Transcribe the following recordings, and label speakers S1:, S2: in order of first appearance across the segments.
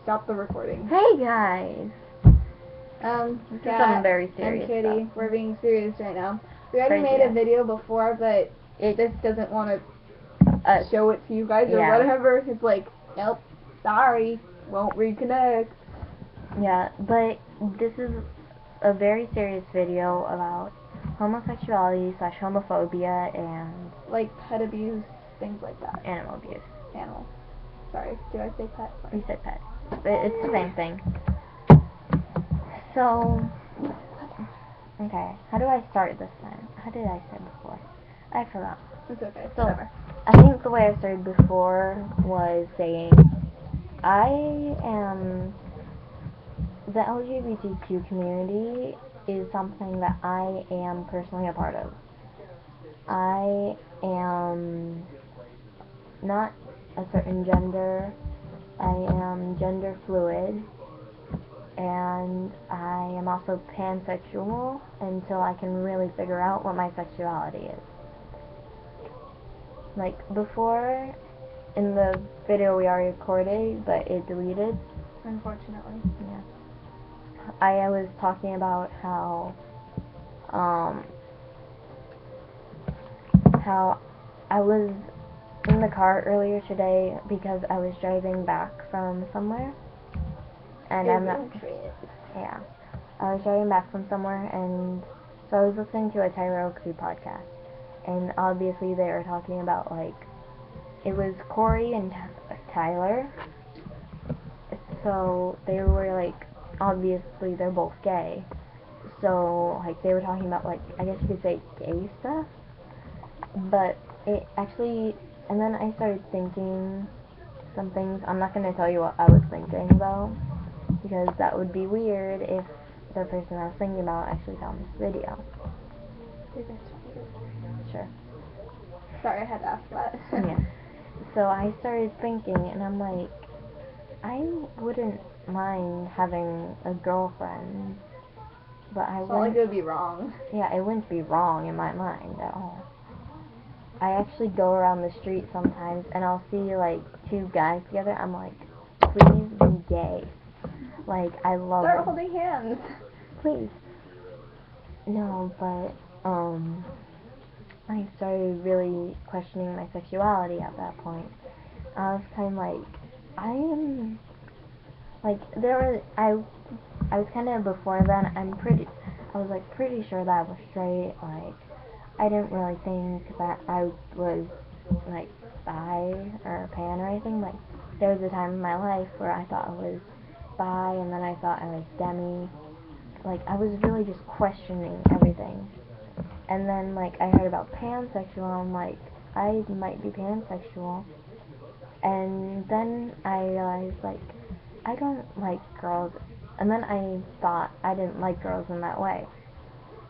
S1: stop the recording.
S2: Hey guys. This is something very serious.
S1: And Kitty, we're being serious right now. We already
S2: Crazy,
S1: made a video before, but this doesn't want to show it to you guys or whatever. It's like, nope, sorry, won't reconnect.
S2: Yeah, but this is a very serious video about homosexuality / homophobia and
S1: like pet abuse, things like that.
S2: Animal abuse.
S1: Animal. Sorry, did I say pet?
S2: You said pet. But it's the same thing. So, okay, how do I start this time? How did I say before? I forgot.
S1: It's okay,
S2: so,
S1: whatever.
S2: I think the way I started before was saying, the LGBTQ community is something that I am personally a part of. I am not a certain gender. I am gender fluid. And I am also pansexual until I can really figure out what my sexuality is. Like before, in the video we already recorded, but it deleted.
S1: Unfortunately.
S2: Yeah. I was talking about how I was in the car earlier today because I was driving back from somewhere. And I was driving back from somewhere, and so I was listening to a Tyler Oakley podcast, and obviously they were talking about, like, it was Corey and Tyler, so they were, like, obviously they're both gay, so, like, they were talking about, like, I guess you could say gay stuff, but it actually, and then I started thinking some things. I'm not going to tell you what I was thinking, though, because that would be weird if the person I was thinking about actually found this video. Sure.
S1: Sorry, I had to ask that.
S2: Yeah. So I started thinking, and I'm like, I wouldn't mind having a girlfriend, but I wouldn't.
S1: It's not like it would be wrong.
S2: Yeah, it wouldn't be wrong in my mind at all. I actually go around the street sometimes, and I'll see, like, two guys together. I'm like, please be gay. Like, I love it.
S1: Start holding hands.
S2: Please. No, but, I started really questioning my sexuality at that point. I was kind of like, I was kind of, before then, I was, like, pretty sure that I was straight. Like, I didn't really think that I was, like, bi or pan or anything. Like, there was a time in my life where I thought I was bi, and then I thought I was demi. Like, I was really just questioning everything. And then, like, I heard about pansexual, and I'm like, I might be pansexual. And then I realized, like, I don't like girls. And then I thought I didn't like girls in that way.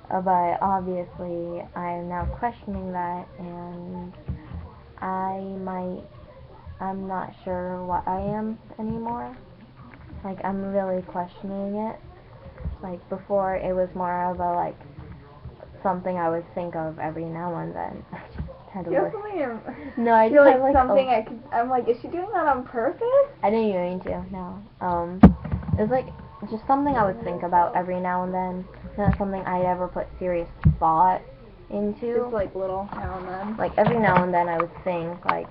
S2: But obviously, I'm now questioning that, and I'm not sure what I am anymore. Like, I'm really questioning it. Like, before, it was more of a, like, something I would think of every now and then. No, I
S1: feel
S2: just
S1: like
S2: have,
S1: something I'm like, is she doing that on purpose?
S2: I didn't even mean to, no. It was, like, just something I would think about every now and then. Not something I'd ever put serious thought into.
S1: Just, like, little now and then.
S2: Like, every now and then I would think, like,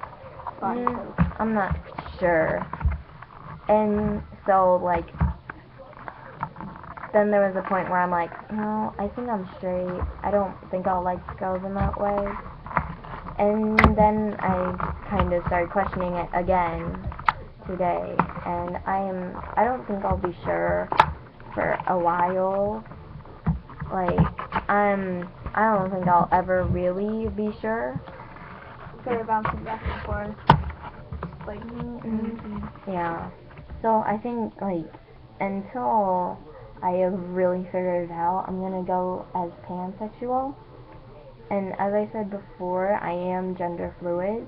S2: I'm not sure. And so, like, then there was a point where I'm like, no, I think I'm straight. I don't think I'll like girls in that way. And then I kind of started questioning it again today. And I don't think I'll be sure for a while. Like, I don't think I'll ever really be sure.
S1: So you're bouncing back and forth. Like,
S2: yeah. So I think, like, until I have really figured it out, I'm gonna go as pansexual. And as I said before, I am gender fluid,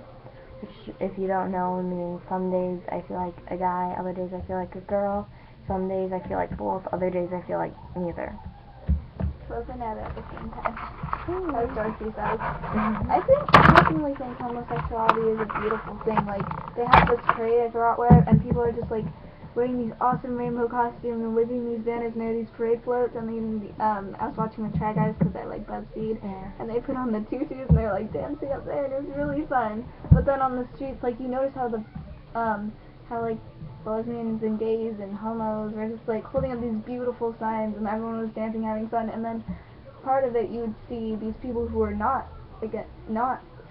S2: which, if you don't know, means some days I feel like a guy, other days I feel like a girl, some days I feel like both, other days I feel like neither.
S1: Both and at the same time. As Darcy says. I personally think homosexuality is a beautiful thing. Like, they have this parade at Rotware, and people are just like, wearing these awesome rainbow costumes and waving these banners, and there are these parade floats, and then I was watching the Try Guys because I like BuzzFeed, and they put on the tutus and they were like dancing up there, and it was really fun. But then on the streets, like, you notice how how like lesbians and gays and homos were just like holding up these beautiful signs, and everyone was dancing, having fun, and then part of it you would see these people who were not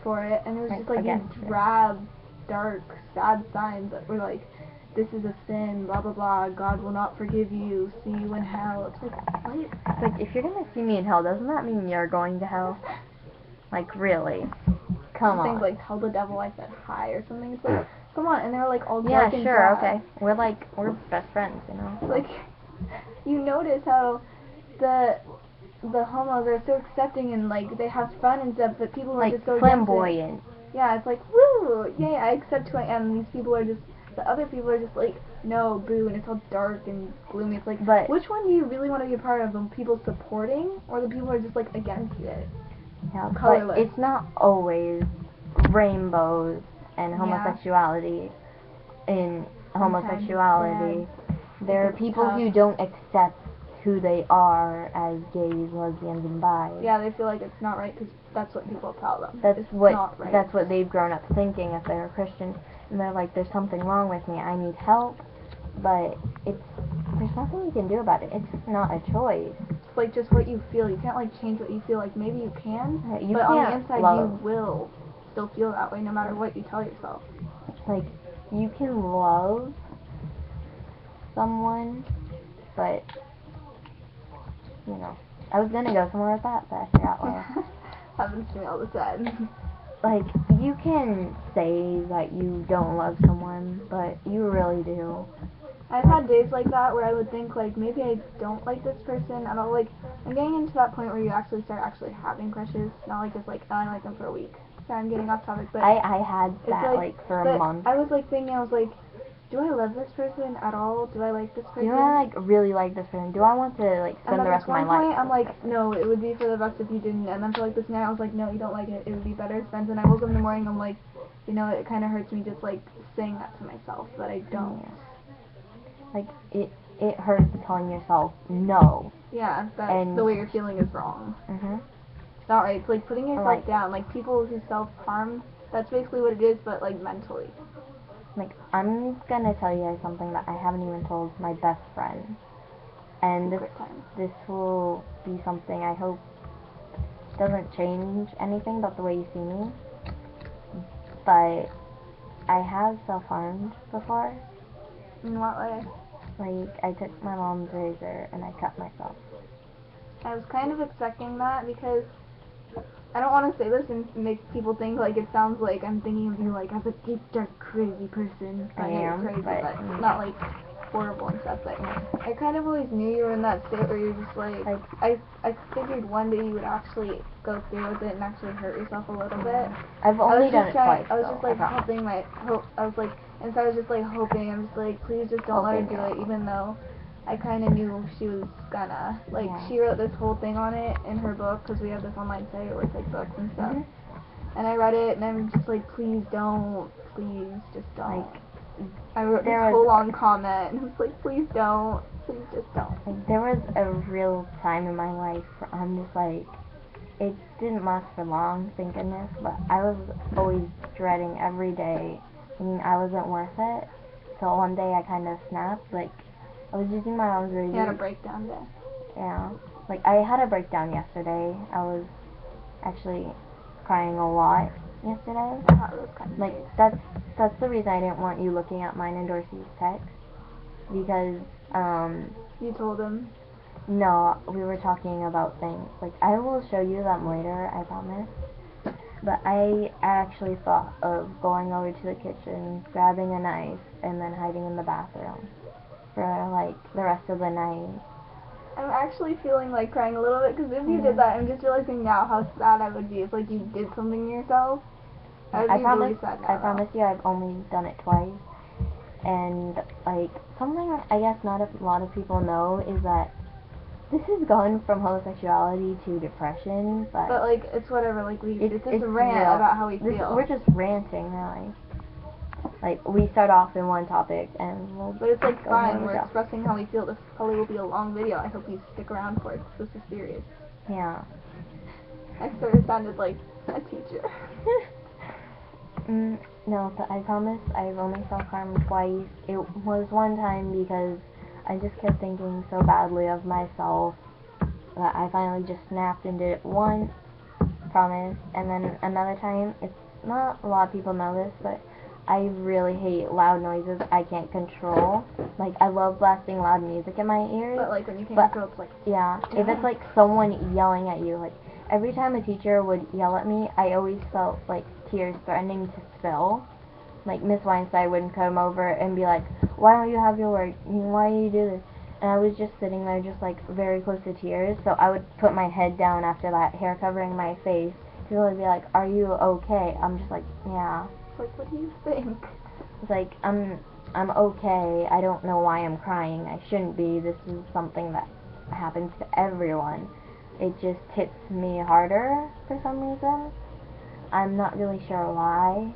S1: for it, and it was just like these drab, dark, sad signs that were like, this is a sin, blah blah blah, God will not forgive you, see you in hell. It's like, what?
S2: It's like, if you're gonna see me in hell, doesn't that mean you're going to hell? Like, really? Come on.
S1: Things like, tell the devil I said hi or something. It's like, come on, and they're like all
S2: yeah,
S1: dark and
S2: sure,
S1: drab.
S2: okay. We're best friends, you know?
S1: Like, you notice how the homos are so accepting and like they have fun and stuff, but people are
S2: like
S1: just so
S2: flamboyant.
S1: Yeah, it's like, woo, yay, I accept who I am. And these people are just, the other people are just like, no, boo, and it's all dark and gloomy. It's like,
S2: but
S1: which one do you really want to be a part of? The people supporting, or the people who are just like against it?
S2: Yeah,
S1: colorless.
S2: But it's not always rainbows and homosexuality. In homosexuality, there are people who don't accept who they are as gays, lesbians, and bi.
S1: Yeah, they feel like it's not right because that's what people tell them.
S2: That's
S1: it's
S2: what
S1: not right.
S2: That's what they've grown up thinking if they're a Christian, and they're like, there's something wrong with me. I need help, but there's nothing you can do about it. It's not a choice.
S1: It's like just what you feel. You can't like change what you feel. Like maybe you can,
S2: you
S1: but
S2: can't
S1: on the inside you will still feel that way no matter what you tell yourself.
S2: Like, you can love someone, but you know, I was gonna go somewhere with that, but I forgot where.
S1: Happens to me all the time.
S2: Like, you can say that you don't love someone, but you really do.
S1: I've had days like that where I would think, like, maybe I don't like this person. I'm getting into that point where you actually start having crushes, not like just like, oh, I like them for a week. Sorry, I'm getting off topic, but
S2: I had that, like for a month.
S1: I was like thinking, I was like, do I love this person at all? Do I like this person?
S2: Do I like really like this person? Do I want to like spend the rest of my life?
S1: And at one point, I'm like, no, it would be for the best if you didn't. And then for like this night, I was like, no, you don't like it. It would be better as friends. And I woke up in the morning, I'm like, you know, it kind of hurts me just like saying that to myself, that I don't.
S2: Yeah. Like it hurts telling yourself no.
S1: Yeah, that the way you're feeling is wrong.
S2: Mhm.
S1: It's not right. It's like putting yourself down. Like people who self-harm. That's basically what it is, but like mentally.
S2: Like, I'm gonna tell you guys something that I haven't even told my best friend. And this will be something I hope doesn't change anything about the way you see me. But I have self-harmed before.
S1: In what way?
S2: Like, I took my mom's razor and I cut myself.
S1: I was kind of expecting that because I don't want to say this and make people think like it sounds like I'm thinking of you like as a deep, dark, crazy person.
S2: I am,
S1: crazy, but not like horrible and stuff. But I kind of always knew you were in that state where you're just like I figured one day you would actually go through with it and actually hurt yourself a little bit.
S2: I've only done it twice.
S1: I was just like hoping I was like, and so I was just like hoping. I'm just like, please just don't let her do it, even though I kind of knew she was gonna. Like, she wrote this whole thing on it in her book, because we have this online site where it's like books and stuff. And I read it, and I'm just like, please don't. Please just don't. Like, I wrote this whole long comment, and I was like, please don't. Please just don't.
S2: Like, there was a real time in my life where I'm just like, it didn't last for long, thank goodness, but I was always dreading every day, thinking I wasn't worth it. So one day I kind of snapped, like, I was using my mom's razor.
S1: You had a breakdown day.
S2: Yeah. Like, I had a breakdown yesterday. I was actually crying a lot yesterday. Like, that's the reason I didn't want you looking at mine and Dorsey's text. Because,
S1: you told him?
S2: No, we were talking about things. Like, I will show you them later, I promise. But I actually thought of going over to the kitchen, grabbing a knife, and then hiding in the bathroom for like the rest of the night.
S1: I'm actually feeling like crying a little bit because if you did that, I'm just realizing now how sad I would be if like you did something to yourself. I promise
S2: you I've only done it twice. And like something I guess not a lot of people know is that this has gone from homosexuality to depression, but
S1: like it's whatever. Like it's just a rant about how we feel.
S2: We're just ranting, really. Like, we start off in one topic, and we'll
S1: But it's like
S2: go
S1: fine,
S2: on
S1: we're
S2: with
S1: expressing how we feel. This probably will be a long video. I hope you stick around for it, 'cause this is serious.
S2: Yeah.
S1: I sort of sounded like a teacher.
S2: No, but I promise I've only self-harmed twice. It was one time because I just kept thinking so badly of myself that I finally just snapped and did it once, promise. And then another time, it's not a lot of people know this, but I really hate loud noises I can't control. Like, I love blasting loud music in my ears.
S1: But like when you can't control, it's like,
S2: yeah, if it's like someone yelling at you, like every time a teacher would yell at me, I always felt like tears threatening to spill. Like Miss Weinstein would come over and be like, "Why don't you have your work? Why do you do this?" And I was just sitting there, just like very close to tears. So I would put my head down after that, hair covering my face. People would be like, "Are you okay?" I'm just like, "Yeah."
S1: it's like, what do you think?
S2: It's like, I'm okay. I don't know why I'm crying. I shouldn't be. This is something that happens to everyone. It just hits me harder for some reason. I'm not really sure why.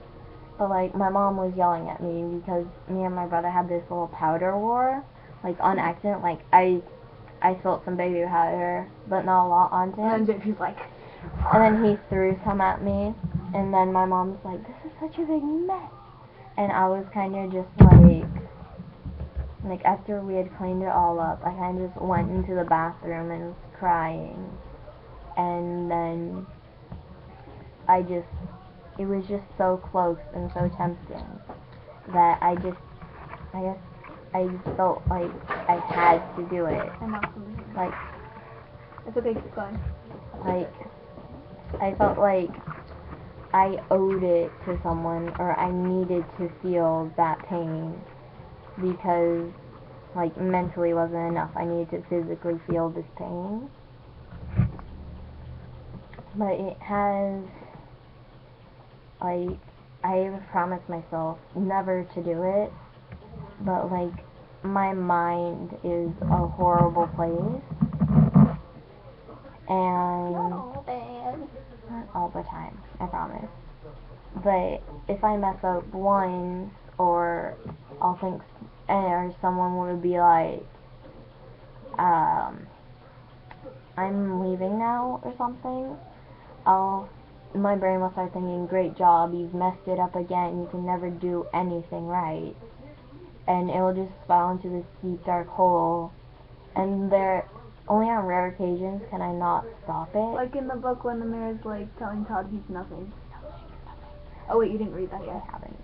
S2: But like, my mom was yelling at me because me and my brother had this little powder war. Like, on accident. Like, I spilled some baby powder, but not a lot onto him.
S1: And then JP's like,
S2: And then he threw some at me. And then my mom's like, "This is such a big mess." And I was kind of just like after we had cleaned it all up, I kind of just went into the bathroom and was crying. And then it was just so close and so tempting that I guess I felt like I had to do it.
S1: I'm not something.
S2: Like,
S1: It's okay, keep going.
S2: like, I felt like I owed it to someone, or I needed to feel that pain, because like mentally wasn't enough. I needed to physically feel this pain. But it has, like, I have promised myself never to do it, but like, my mind is a horrible place, and
S1: Oh, man.
S2: not all the time, I promise. But if I mess up once, or I'll think, or someone would be like, I'm leaving now or something, my brain will start thinking, great job, you've messed it up again, you can never do anything right. And it will just spiral into this deep dark hole. And only on rare occasions can I not stop it.
S1: Like in the book when the mayor's like telling Todd he's nothing. Oh wait, you didn't read that yet.
S2: I haven't.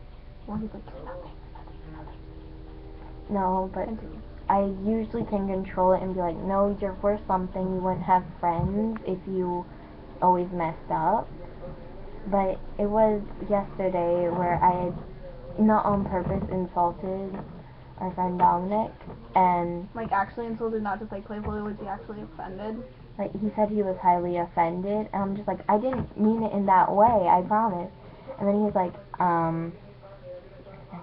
S1: Well, he's like, he's nothing.
S2: No, but
S1: Continue.
S2: I usually can control it and be like, no, you're worth something, you wouldn't have friends if you always messed up. But it was yesterday where I had, not on purpose, insulted our friend Dominic, and
S1: Like actually insulted, not just like playfully, was he actually offended?
S2: like, he said he was highly offended, and I'm just like, I didn't mean it in that way, I promise. And then he's like, I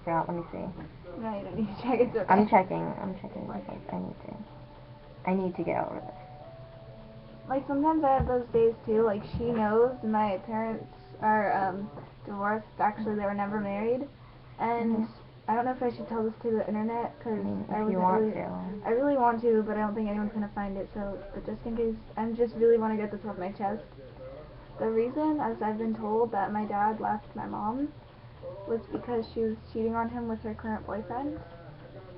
S2: forgot, let me see.
S1: No, you don't need to check, it's okay.
S2: I'm checking, like, I need to get over this.
S1: Like sometimes I have those days too, like she knows my parents are divorced, actually they were never married, and I don't know if I should tell this to the internet, because I really want to, but I don't think anyone's going to find it, so, but just in case, I just really want to get this off my chest. The reason, as I've been told, that my dad left my mom was because she was cheating on him with her current boyfriend.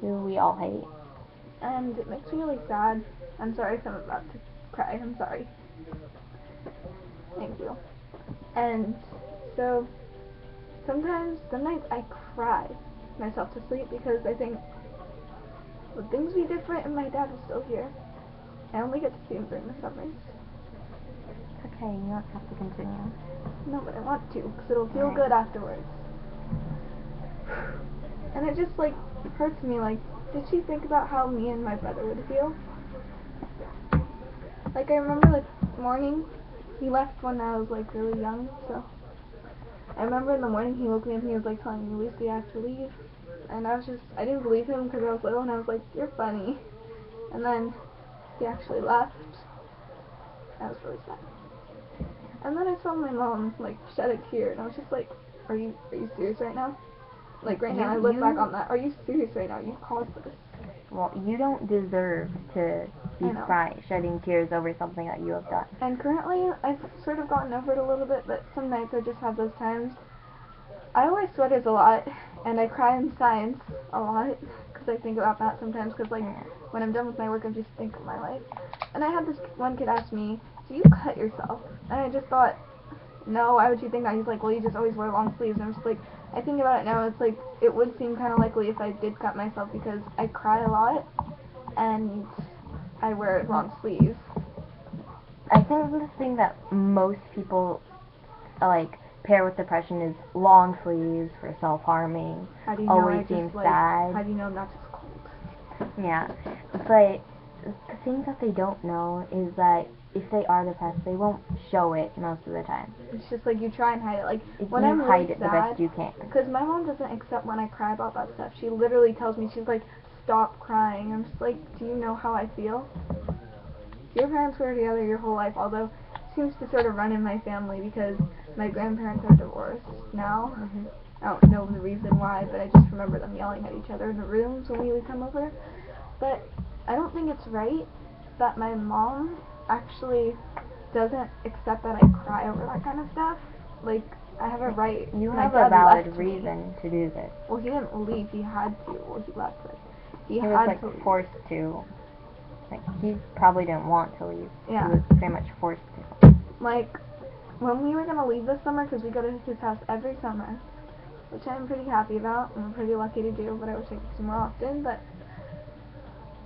S2: Who we all hate.
S1: And it makes me really sad. I'm sorry if I'm about to cry, I'm sorry. Thank you. And so, some nights I cry myself to sleep because I think, would things be different if my dad was still here? I only get to see him during the summers.
S2: Okay, you don't have to continue.
S1: No, but I want to, because it'll feel good afterwards. And it just, like, hurts me, like, did she think about how me and my brother would feel? Like, I remember, like, morning, he left when I was, like, really young, so I remember in the morning he woke me up and he was, like, telling me, Lucy, I have to leave. And I didn't believe him because I was little, and I was like, you're funny. And then he actually left. I was really sad. And then I saw my mom, like, shed a tear, and I was just like, are you serious right now? Like right now, I look back on that. Are you serious right now? You caused this.
S2: Well, you don't deserve to be shedding tears over something that you have done.
S1: And currently, I've sort of gotten over it a little bit, but some nights I just have those times. I wear sweaters a lot, and I cry in science a lot, because I think about that sometimes, because, like, when I'm done with my work, I just think of my life. And I had this one kid ask me, do you cut yourself? And I just thought, no, why would you think that? He's like, well, you just always wear long sleeves. And I'm just like, I think about it now, it's like, it would seem kind of likely if I did cut myself, because I cry a lot, and I wear long sleeves.
S2: I think the thing that most people, like, pair with depression is long sleeves for self-harming.
S1: How do you know
S2: always seems sad.
S1: How do you know I'm not just cold?
S2: Yeah, but the thing that they don't know is that if they are depressed, they won't show it most of the time.
S1: It's just like you try and hide it. Like when
S2: you
S1: I'm
S2: hide
S1: really
S2: it
S1: sad,
S2: the best you can.
S1: Because my mom doesn't accept when I cry about that stuff. She literally tells me, she's like, stop crying. I'm just like, do you know how I feel? Your parents were together your whole life, although it seems to sort of run in my family because my grandparents are divorced now. I don't know the reason why, but I just remember them yelling at each other in the rooms when we would come over. But I don't think it's right that my mom actually doesn't accept that I cry over that kind of stuff. Like, I have a right.
S2: You have a valid reason to do this.
S1: Well, he didn't leave. He had to. Well, he left, but he
S2: was
S1: had
S2: like
S1: to leave.
S2: Forced to. Like, he probably didn't want to leave.
S1: Yeah.
S2: He was pretty much forced to.
S1: Like, when we were gonna leave this summer, because we go to his house every summer, which I'm pretty happy about, and I'm pretty lucky to do, but I wish I could do more often, but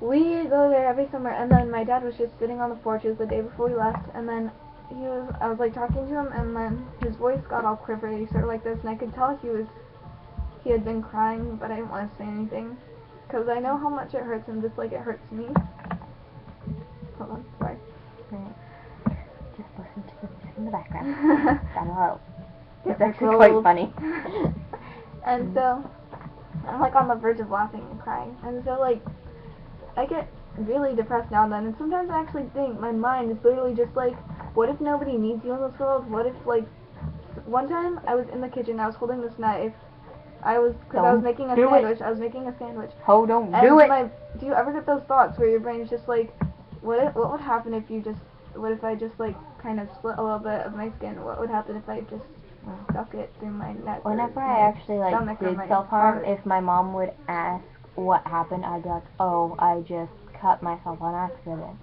S1: we go there every summer, and then my dad was just sitting on the porch. It was the day before we left, and then I was like talking to him, and then his voice got all quivery, sort of like this, and I could tell he had been crying, but I didn't want to say anything, because I know how much it hurts him, just like it hurts me. Hold on, sorry.
S2: Just listen to the music in the background. That'll help. It's actually
S1: cold.
S2: quite funny.
S1: And so, I'm like on the verge of laughing and crying, and so like, I get really depressed now and then, and sometimes I actually think, my mind is literally just like, what if nobody needs you in this world? What if, like, one time I was in the kitchen, I was holding this knife, I was making a sandwich.
S2: Oh, don't do it!
S1: Do you ever get those thoughts where your brain's just like, what would happen if what if I just, like, kind of split a little bit of my skin? What would happen if I just stuck it through my neck?
S2: Whenever I actually, like, did self-harm, if my mom would ask what happened, I'd be like, oh, I just cut myself on accident.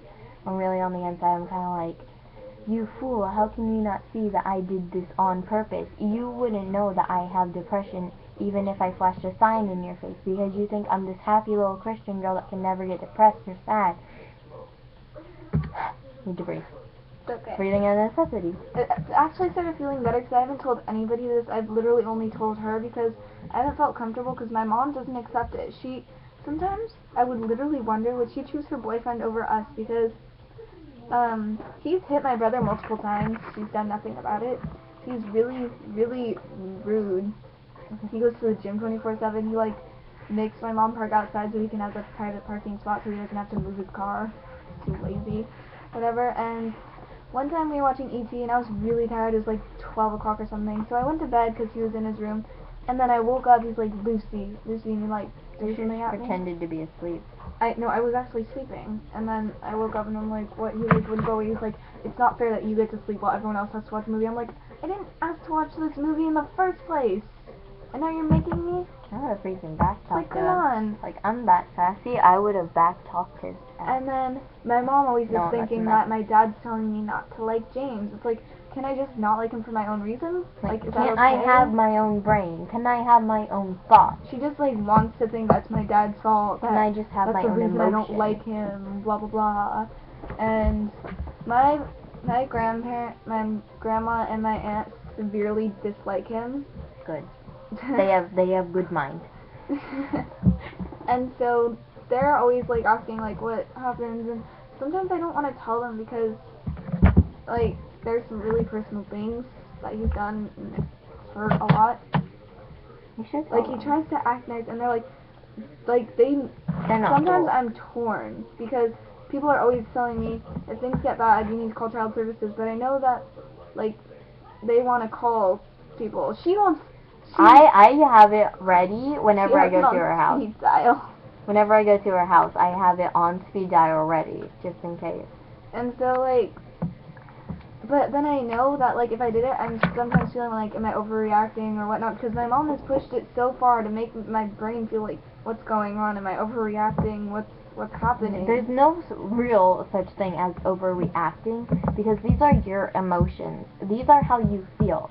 S2: When really on the inside, I'm kind of like, you fool, how can you not see that I did this on purpose? You wouldn't know that I have depression even if I flashed a sign in your face, because you think I'm this happy little Christian girl that can never get depressed or sad. Need to breathe.
S1: Okay.
S2: Breathing is a necessity.
S1: I actually started feeling better because I haven't told anybody this. I've literally only told her because I haven't felt comfortable because my mom doesn't accept it. Sometimes I would literally wonder, would she choose her boyfriend over us, because he's hit my brother multiple times. She's done nothing about it. He's really, really rude. He goes to the gym 24/7. He, like, makes my mom park outside so he can have a private parking spot so he doesn't have to move his car. He's too lazy. Whatever. And one time we were watching E.T. and I was really tired. It was like 12 o'clock or something. So I went to bed because he was in his room. And then I woke up. He's like, Lucy, and he, like, threw something at me.
S2: Pretended to be asleep.
S1: No, I was actually sleeping. And then I woke up and I'm like, what? He, like, would go away. He's like, it's not fair that you get to sleep while everyone else has to watch a movie. I'm like, I didn't ask to watch this movie in the first place. And now you're making me?
S2: I would have freaking backtalked
S1: like, come on.
S2: Like, I'm that sassy, I would have backtalked his ass.
S1: And then my mom always is thinking that my dad's telling me not to like James. It's like, can I just not like him for my own reasons? Like, is that okay?
S2: Can I have my own brain? Can I have my own thoughts?
S1: She just, like, wants to think that's my dad's fault.
S2: Can I just have my own emotion?
S1: I don't like him, blah, blah, blah. And my grandma and my aunt severely dislike him.
S2: Good. They have good mind.
S1: And so they're always, like, asking, like, what happens, and sometimes I don't want to tell them because, like, there's some really personal things that he's done and it hurt a lot.
S2: You should.
S1: Like, he tries to act nice, and they're like they're not. Sometimes cool. I'm torn because people are always telling me if things get bad, you need to call child services, but I know that, like, they want to call people.
S2: I have it ready
S1: She
S2: whenever I
S1: has it
S2: go to
S1: on
S2: her house.
S1: speed dial.
S2: Whenever I go to her house, I have it on speed dial ready, just in case.
S1: And so, like, but then I know that, like, if I did it, I'm sometimes feeling like, am I overreacting or whatnot? Because my mom has pushed it so far to make my brain feel like, what's going on? Am I overreacting? What's happening?
S2: There's no real such thing as overreacting, because these are your emotions. These are how you feel.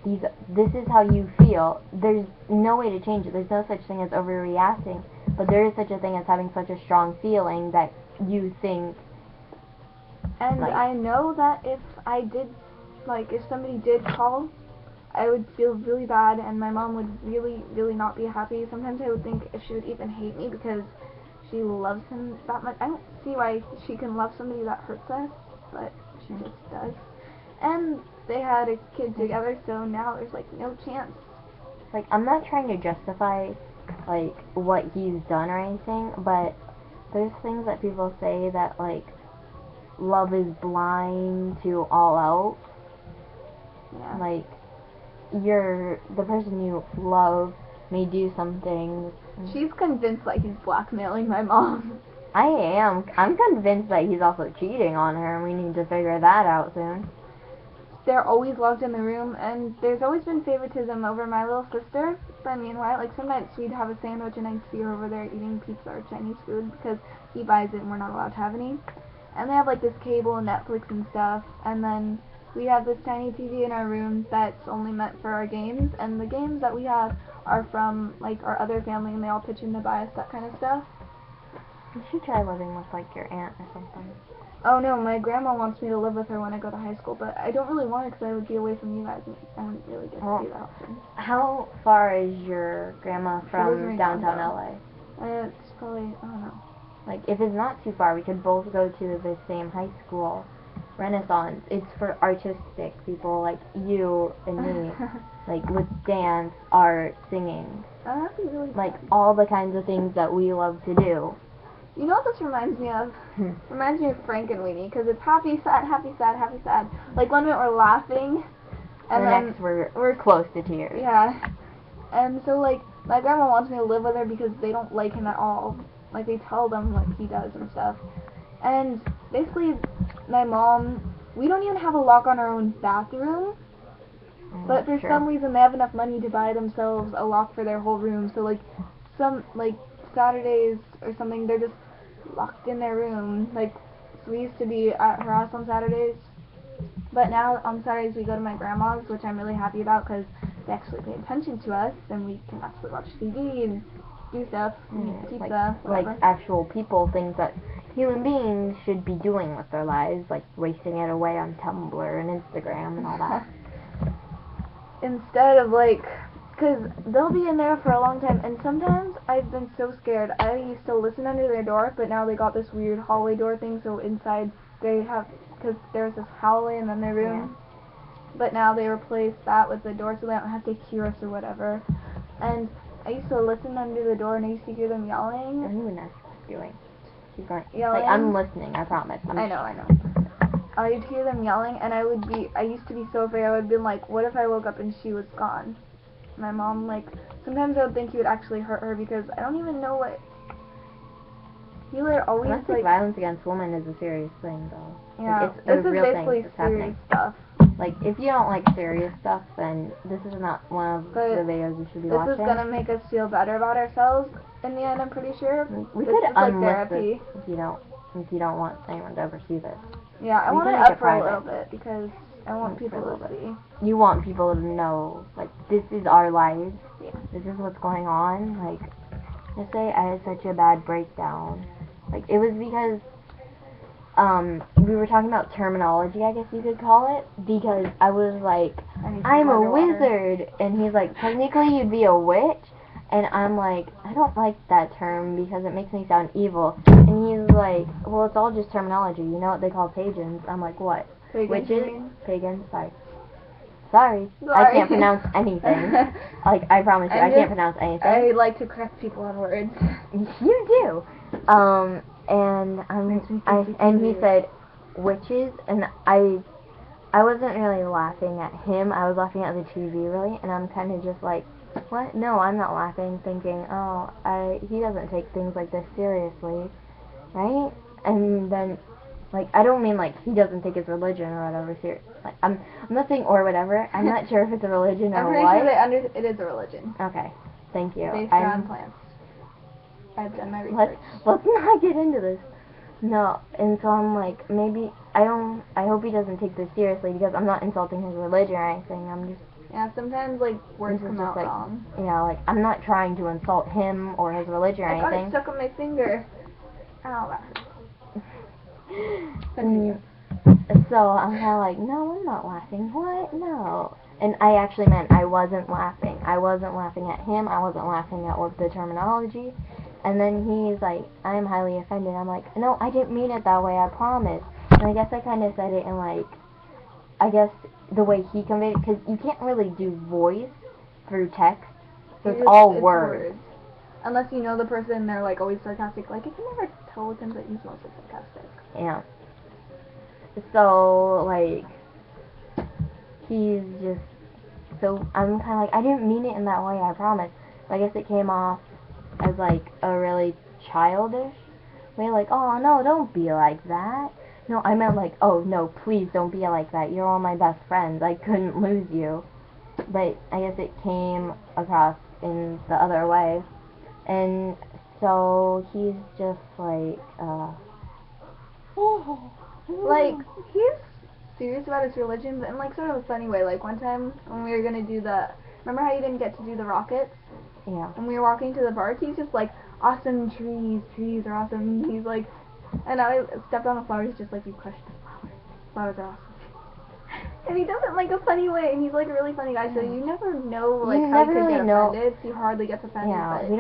S2: This is how you feel. There's no way to change it. There's no such thing as overreacting, but there is such a thing as having such a strong feeling that you think.
S1: And
S2: like,
S1: I know that if I did, like, if somebody did call, I would feel really bad, and my mom would really, really not be happy. Sometimes I would think if she would even hate me because she loves him that much. I don't see why she can love somebody that hurts us, but she just does. And they had a kid together, so now there's, like, no chance.
S2: Like, I'm not trying to justify, like, what he's done or anything, but there's things that people say that, like, love is blind to all else.
S1: Yeah.
S2: Like, the person you love may do some things.
S1: She's convinced that he's blackmailing my mom.
S2: I'm convinced that he's also cheating on her, and we need to figure that out soon.
S1: They're always locked in the room, and there's always been favoritism over my little sister. But meanwhile, like, some nights we'd have a sandwich and I'd see her over there eating pizza or Chinese food because he buys it and we're not allowed to have any. And they have, like, this cable and Netflix and stuff, and then we have this tiny TV in our room that's only meant for our games, and the games that we have are from, like, our other family, and they all pitch in to buy us that kind of stuff.
S2: You should try living with, like, your aunt or something.
S1: Oh no, my grandma wants me to live with her when I go to high school, but I don't really want to because I would be away from you guys and I wouldn't really get to see that often.
S2: How far is your grandma from downtown LA?
S1: It's probably, I don't know.
S2: Like, if it's not too far, we could both go to the same high school, Renaissance. It's for artistic people like you and me, like with dance, art, singing.
S1: Oh, that'd be really
S2: like
S1: fun.
S2: all the kinds of things that we love to do.
S1: You know what this reminds me of? Reminds me of Frankenweenie, because it's happy, sad, happy, sad, happy, sad. Like, one minute we're laughing, and
S2: the
S1: then
S2: next we're close to tears.
S1: Yeah. And so, like, my grandma wants me to live with her because they don't like him at all. Like, they tell them what he does and stuff. And basically, my mom, we don't even have a lock on our own bathroom, but for some reason they have enough money to buy themselves a lock for their whole room. So, like, some, like, Saturdays or something, they're just locked in their room. Like, we used to be at her house on Saturdays, but now on Saturdays we go to my grandma's, which I'm really happy about because they actually pay attention to us and we can actually watch TV and do stuff, eat pizza, whatever.
S2: Like actual people, things that human beings should be doing with their lives, like wasting it away on Tumblr and Instagram and all that.
S1: Instead of, like, because they'll be in there for a long time, and sometimes I've been so scared. I used to listen under their door, but now they got this weird hallway door thing, so inside they have, because there's this hallway and then their room, but now they replaced that with the door so they don't have to hear us or whatever. And I used to listen under the door and I used to hear them yelling.
S2: I don't even know what she's doing. She's going,
S1: yelling.
S2: Like, I'm listening, I promise.
S1: I know. I'd hear them yelling, and I used to be so afraid. I would have been like, what if I woke up and she was gone? My mom, like, sometimes I would think he would actually hurt her because I don't even know what. He would always,
S2: Domestic
S1: like,
S2: violence against women is a serious thing, though.
S1: Yeah,
S2: like, it's
S1: this
S2: a
S1: is
S2: real
S1: basically
S2: thing that's
S1: serious
S2: happening.
S1: stuff.
S2: Like, if you don't like serious stuff, then this is not one of the videos you should be watching.
S1: This is gonna make us feel better about ourselves in the end, I'm pretty sure.
S2: We
S1: this
S2: could
S1: is like
S2: unlist
S1: therapy.
S2: this if you don't want anyone to ever see this.
S1: Yeah, I want it up for a little bit because I want people to see.
S2: You want people to know, like, this is our lives.
S1: Yeah.
S2: This is what's going on. Like, just say I had such a bad breakdown. Like, it was because we were talking about terminology, I guess you could call it, because I was like, I'm a wizard, and he's like, technically you'd be a witch, and I'm like, I don't like that term because it makes me sound evil, and he's like, well, it's all just terminology, you know what they call pagans? I'm like, what?
S1: Pagans,
S2: Witches? Pagans? Sorry. I can't pronounce anything. Like, I promise you, I can't pronounce anything.
S1: I like to correct people on words.
S2: You do. And he said witches, and I wasn't really laughing at him. I was laughing at the TV, really, and I'm kind of just like, what? No, I'm not laughing, thinking, oh, he doesn't take things like this seriously, right? And then, like, I don't mean like he doesn't take his religion or whatever serious. Like, I'm not saying or whatever. I'm not sure if it's a religion
S1: I'm
S2: or
S1: pretty
S2: what.
S1: sure it is a religion.
S2: Okay, thank you.
S1: Based on plants. I've done my research.
S2: Let's not get into this. No, and so I'm like, maybe I hope he doesn't take this seriously because I'm not insulting his religion or anything. I'm just.
S1: Yeah, sometimes like words come out
S2: like,
S1: wrong.
S2: Yeah, like I'm not trying to insult him or his religion or anything.
S1: I got it stuck on my finger. Ow, that hurts. Continue.
S2: So I'm kind of like, no, I'm not laughing. What? No. And I actually meant I wasn't laughing. I wasn't laughing at him. I wasn't laughing at what the terminology. And then he's like, I'm highly offended. I'm like, no, I didn't mean it that way. I promise. And I guess I kind of said it in like, I guess the way he conveyed it, because you can't really do voice through text. So it's all words.
S1: Unless you know the person, they're like always sarcastic. Like, you can never tell with him that he's mostly sarcastic.
S2: Yeah. So, like, he's just, so I'm kind of like, I didn't mean it in that way, I promise. So I guess it came off as, like, a really childish way, like, oh, no, don't be like that. No, I meant, like, oh, no, please don't be like that. You're all my best friends. I couldn't lose you. But I guess it came across in the other way. And so he's just like,
S1: like, he's serious about his religion, but in like sort of a funny way. Like one time when we were gonna do remember how you didn't get to do the rockets?
S2: Yeah.
S1: And we were walking to the park, he's just like, awesome trees are awesome. And he's like, and I stepped on the flowers just like you crushed the flowers are awesome. And he does it in like a funny way, and he's like a really funny guy, so you never know like how he could get offended. He hardly gets offended.
S2: Yeah,
S1: but
S2: we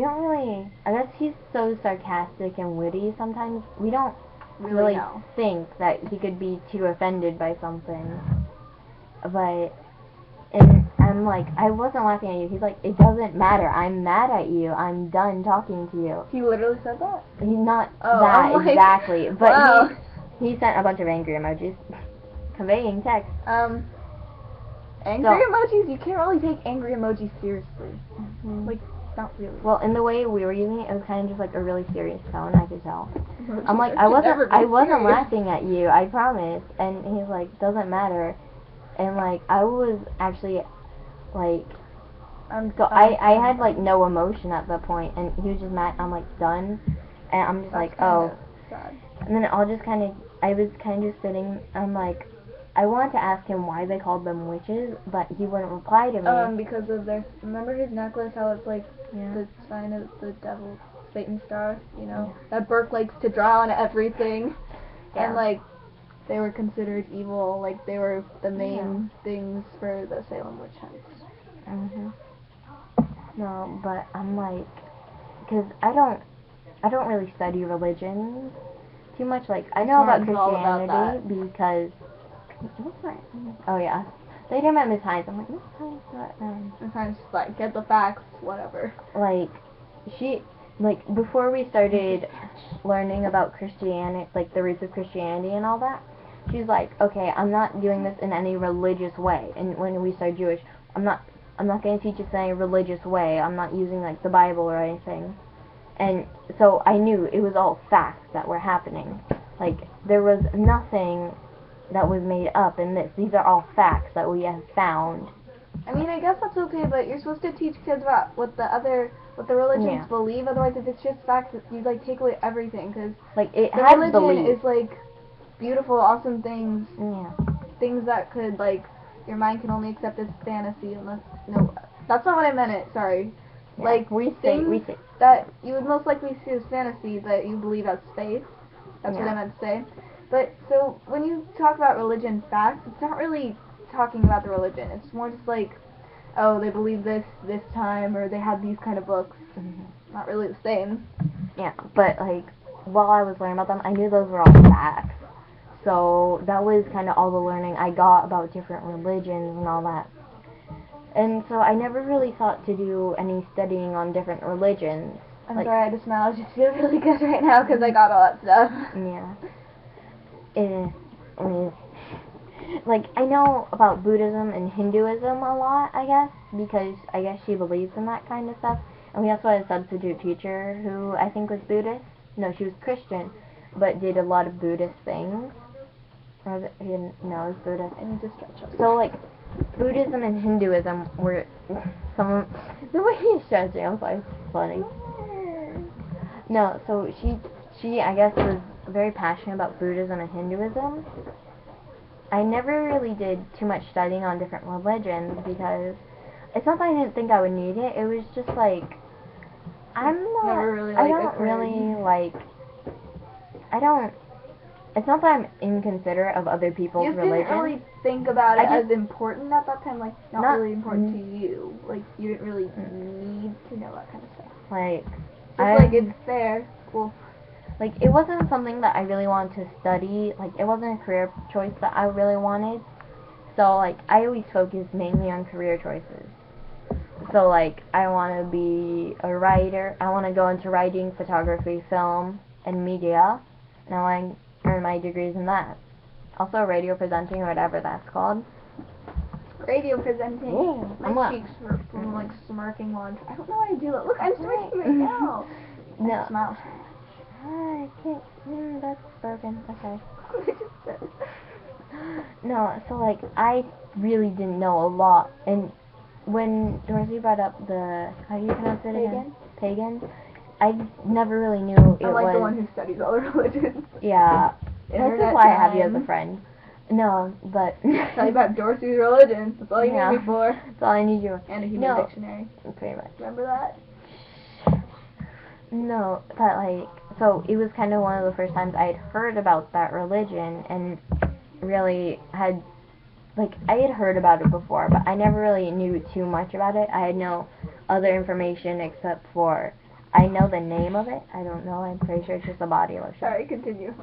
S2: don't really, I guess he's so sarcastic and witty sometimes, we don't really think that he could be too offended by something. But, and I'm like, I wasn't laughing at you. He's like, it doesn't matter. I'm mad at you. I'm done talking to you.
S1: He literally said that?
S2: He's not that
S1: like,
S2: exactly. But
S1: wow.
S2: he sent a bunch of angry emojis. Conveying text.
S1: Angry emojis? You can't really take angry emojis seriously. Mm-hmm. Like, not really.
S2: Well, in the way we were using it, it was kind of just like a really serious tone, I could tell. I'm like, I wasn't laughing at you, I promise. And he's like, doesn't matter. And like, I was actually like, I had like no emotion at that point, and he was just mad. I'm like, done. And I'm just like, oh.
S1: Sad.
S2: And then I was kind of sitting, I'm like, I wanted to ask him why they called them witches, but he wouldn't reply to me.
S1: Because of remember his necklace, how it's like the sign of the devil, Satan star, you know? Yeah. That Burke likes to draw on everything. Yeah. And like, they were considered evil, like they were the main things for the Salem witch hunts.
S2: Mhm. No, but I'm like, because I don't really study religion too much. Like, I know about Christianity because, oh yeah, they didn't met Miss Hines. I'm like, Miss Hines, what?
S1: Miss Hines just like, get the facts, whatever.
S2: Like, before we started learning about Christianity, like the roots of Christianity and all that, she's like, okay, I'm not doing this in any religious way. And when we started Jewish, I'm not going to teach this in any religious way. I'm not using like the Bible or anything. And so I knew it was all facts that were happening. Like, there was nothing that was made up in this. These are all facts that we have found.
S1: I mean, I guess that's okay, but you're supposed to teach kids about what the religions believe. Otherwise, if it's just facts, you like take away everything, because
S2: like the
S1: religion is like beautiful, awesome things.
S2: Yeah.
S1: Things that could like your mind can only accept as fantasy, unless that's not what I meant. Sorry.
S2: Yeah.
S1: Like
S2: we
S1: think that you would most likely see as fantasy that you believe as faith. That's what I meant to say. But so when you talk about religion facts, it's not really talking about the religion. It's more just like, oh, they believe this time, or they had these kind of books. Mm-hmm. Not really the same.
S2: Yeah, but like while I was learning about them, I knew those were all facts. So that was kind of all the learning I got about different religions and all that. And so I never really thought to do any studying on different religions.
S1: I'm sorry, I had to smile. I just feel really good right now because I got all that stuff.
S2: Yeah. like, I know about Buddhism and Hinduism a lot, I guess, because I guess she believes in that kind of stuff. And we also had a substitute teacher who I think was Buddhist. No, she was Christian, but did a lot of Buddhist things. Or was it, no, it was Buddhist.
S1: I need to stretch up.
S2: So, like, Buddhism and Hinduism were some, the way he's stretching, I'm sorry, it's funny. No, so she, I guess, was very passionate about Buddhism and Hinduism. I never really did too much studying on different religions because it's not that I didn't think I would need it. It was just like I'm not.
S1: Never really,
S2: I
S1: like,
S2: don't
S1: occurred.
S2: really like. I don't. It's not that I'm inconsiderate of other people's
S1: You
S2: religion.
S1: didn't really think about it
S2: I
S1: as important at that time, like not really important to you. Like you didn't really need to know that kind of stuff.
S2: Like,
S1: Just like it's there. Well,
S2: like it wasn't something that I really wanted to study. Like it wasn't a career choice that I really wanted. So like I always focused mainly on career choices. So like I want to be a writer. I want to go into writing, photography, film, and media, and I want to earn my degrees in that. Also radio presenting or whatever that's called.
S1: radio presenting.
S2: Yeah.
S1: My cheeks hurt from like smirking once. I don't know how to do it. Look, I'm smirking right now.
S2: No.
S1: I smile.
S2: I can't. That's broken. Okay.
S1: I just said.
S2: No, so like I really didn't know a lot, and when Dorsey brought up the how do you pronounce it again? Pagan. I never really knew it
S1: I'm like
S2: was.
S1: the one who studies all the religions.
S2: Yeah, that's
S1: Internet
S2: just why I have you as a
S1: time.
S2: friend. No, but
S1: Tell you about Dorsey's religion. That's all you
S2: Yeah.
S1: need me for.
S2: That's all I need you.
S1: And a human
S2: No.
S1: dictionary.
S2: Pretty much.
S1: Remember that?
S2: No, that like so it was kind of one of the first times I had heard about that religion and really had like I had heard about it before, but I never really knew too much about it. I had no other information except for I know the name of it. I don't know. I'm pretty sure it's just a body lotion.
S1: Sorry, continue.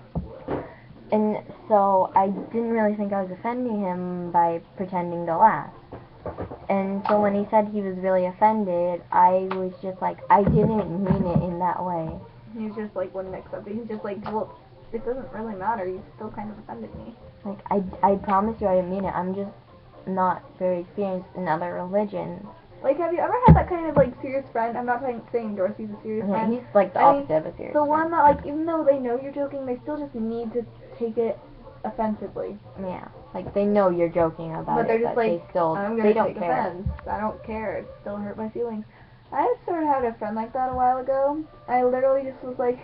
S2: And so I didn't really think I was offending him by pretending to laugh. And so when he said he was really offended, I was just like, I didn't mean it in that way.
S1: He's just like wouldn't accept it. He's just like, well, it doesn't really matter. You still kind of offended me.
S2: Like, I promise you I didn't mean it. I'm just not very experienced in other religions.
S1: Like, have you ever had that kind of like serious friend? I'm not saying Dorsey's a serious
S2: Yeah,
S1: friend.
S2: he's like the
S1: I mean,
S2: opposite of a serious
S1: The
S2: friend.
S1: one that like, even though they know you're joking, they still just need to take it offensively.
S2: Yeah, like they know you're joking about
S1: But
S2: it,
S1: they're just
S2: but
S1: like,
S2: they still
S1: I'm gonna
S2: they don't
S1: take
S2: care.
S1: offense. I don't care. It still hurt my feelings. I sort of had a friend like that a while ago. I literally just was like,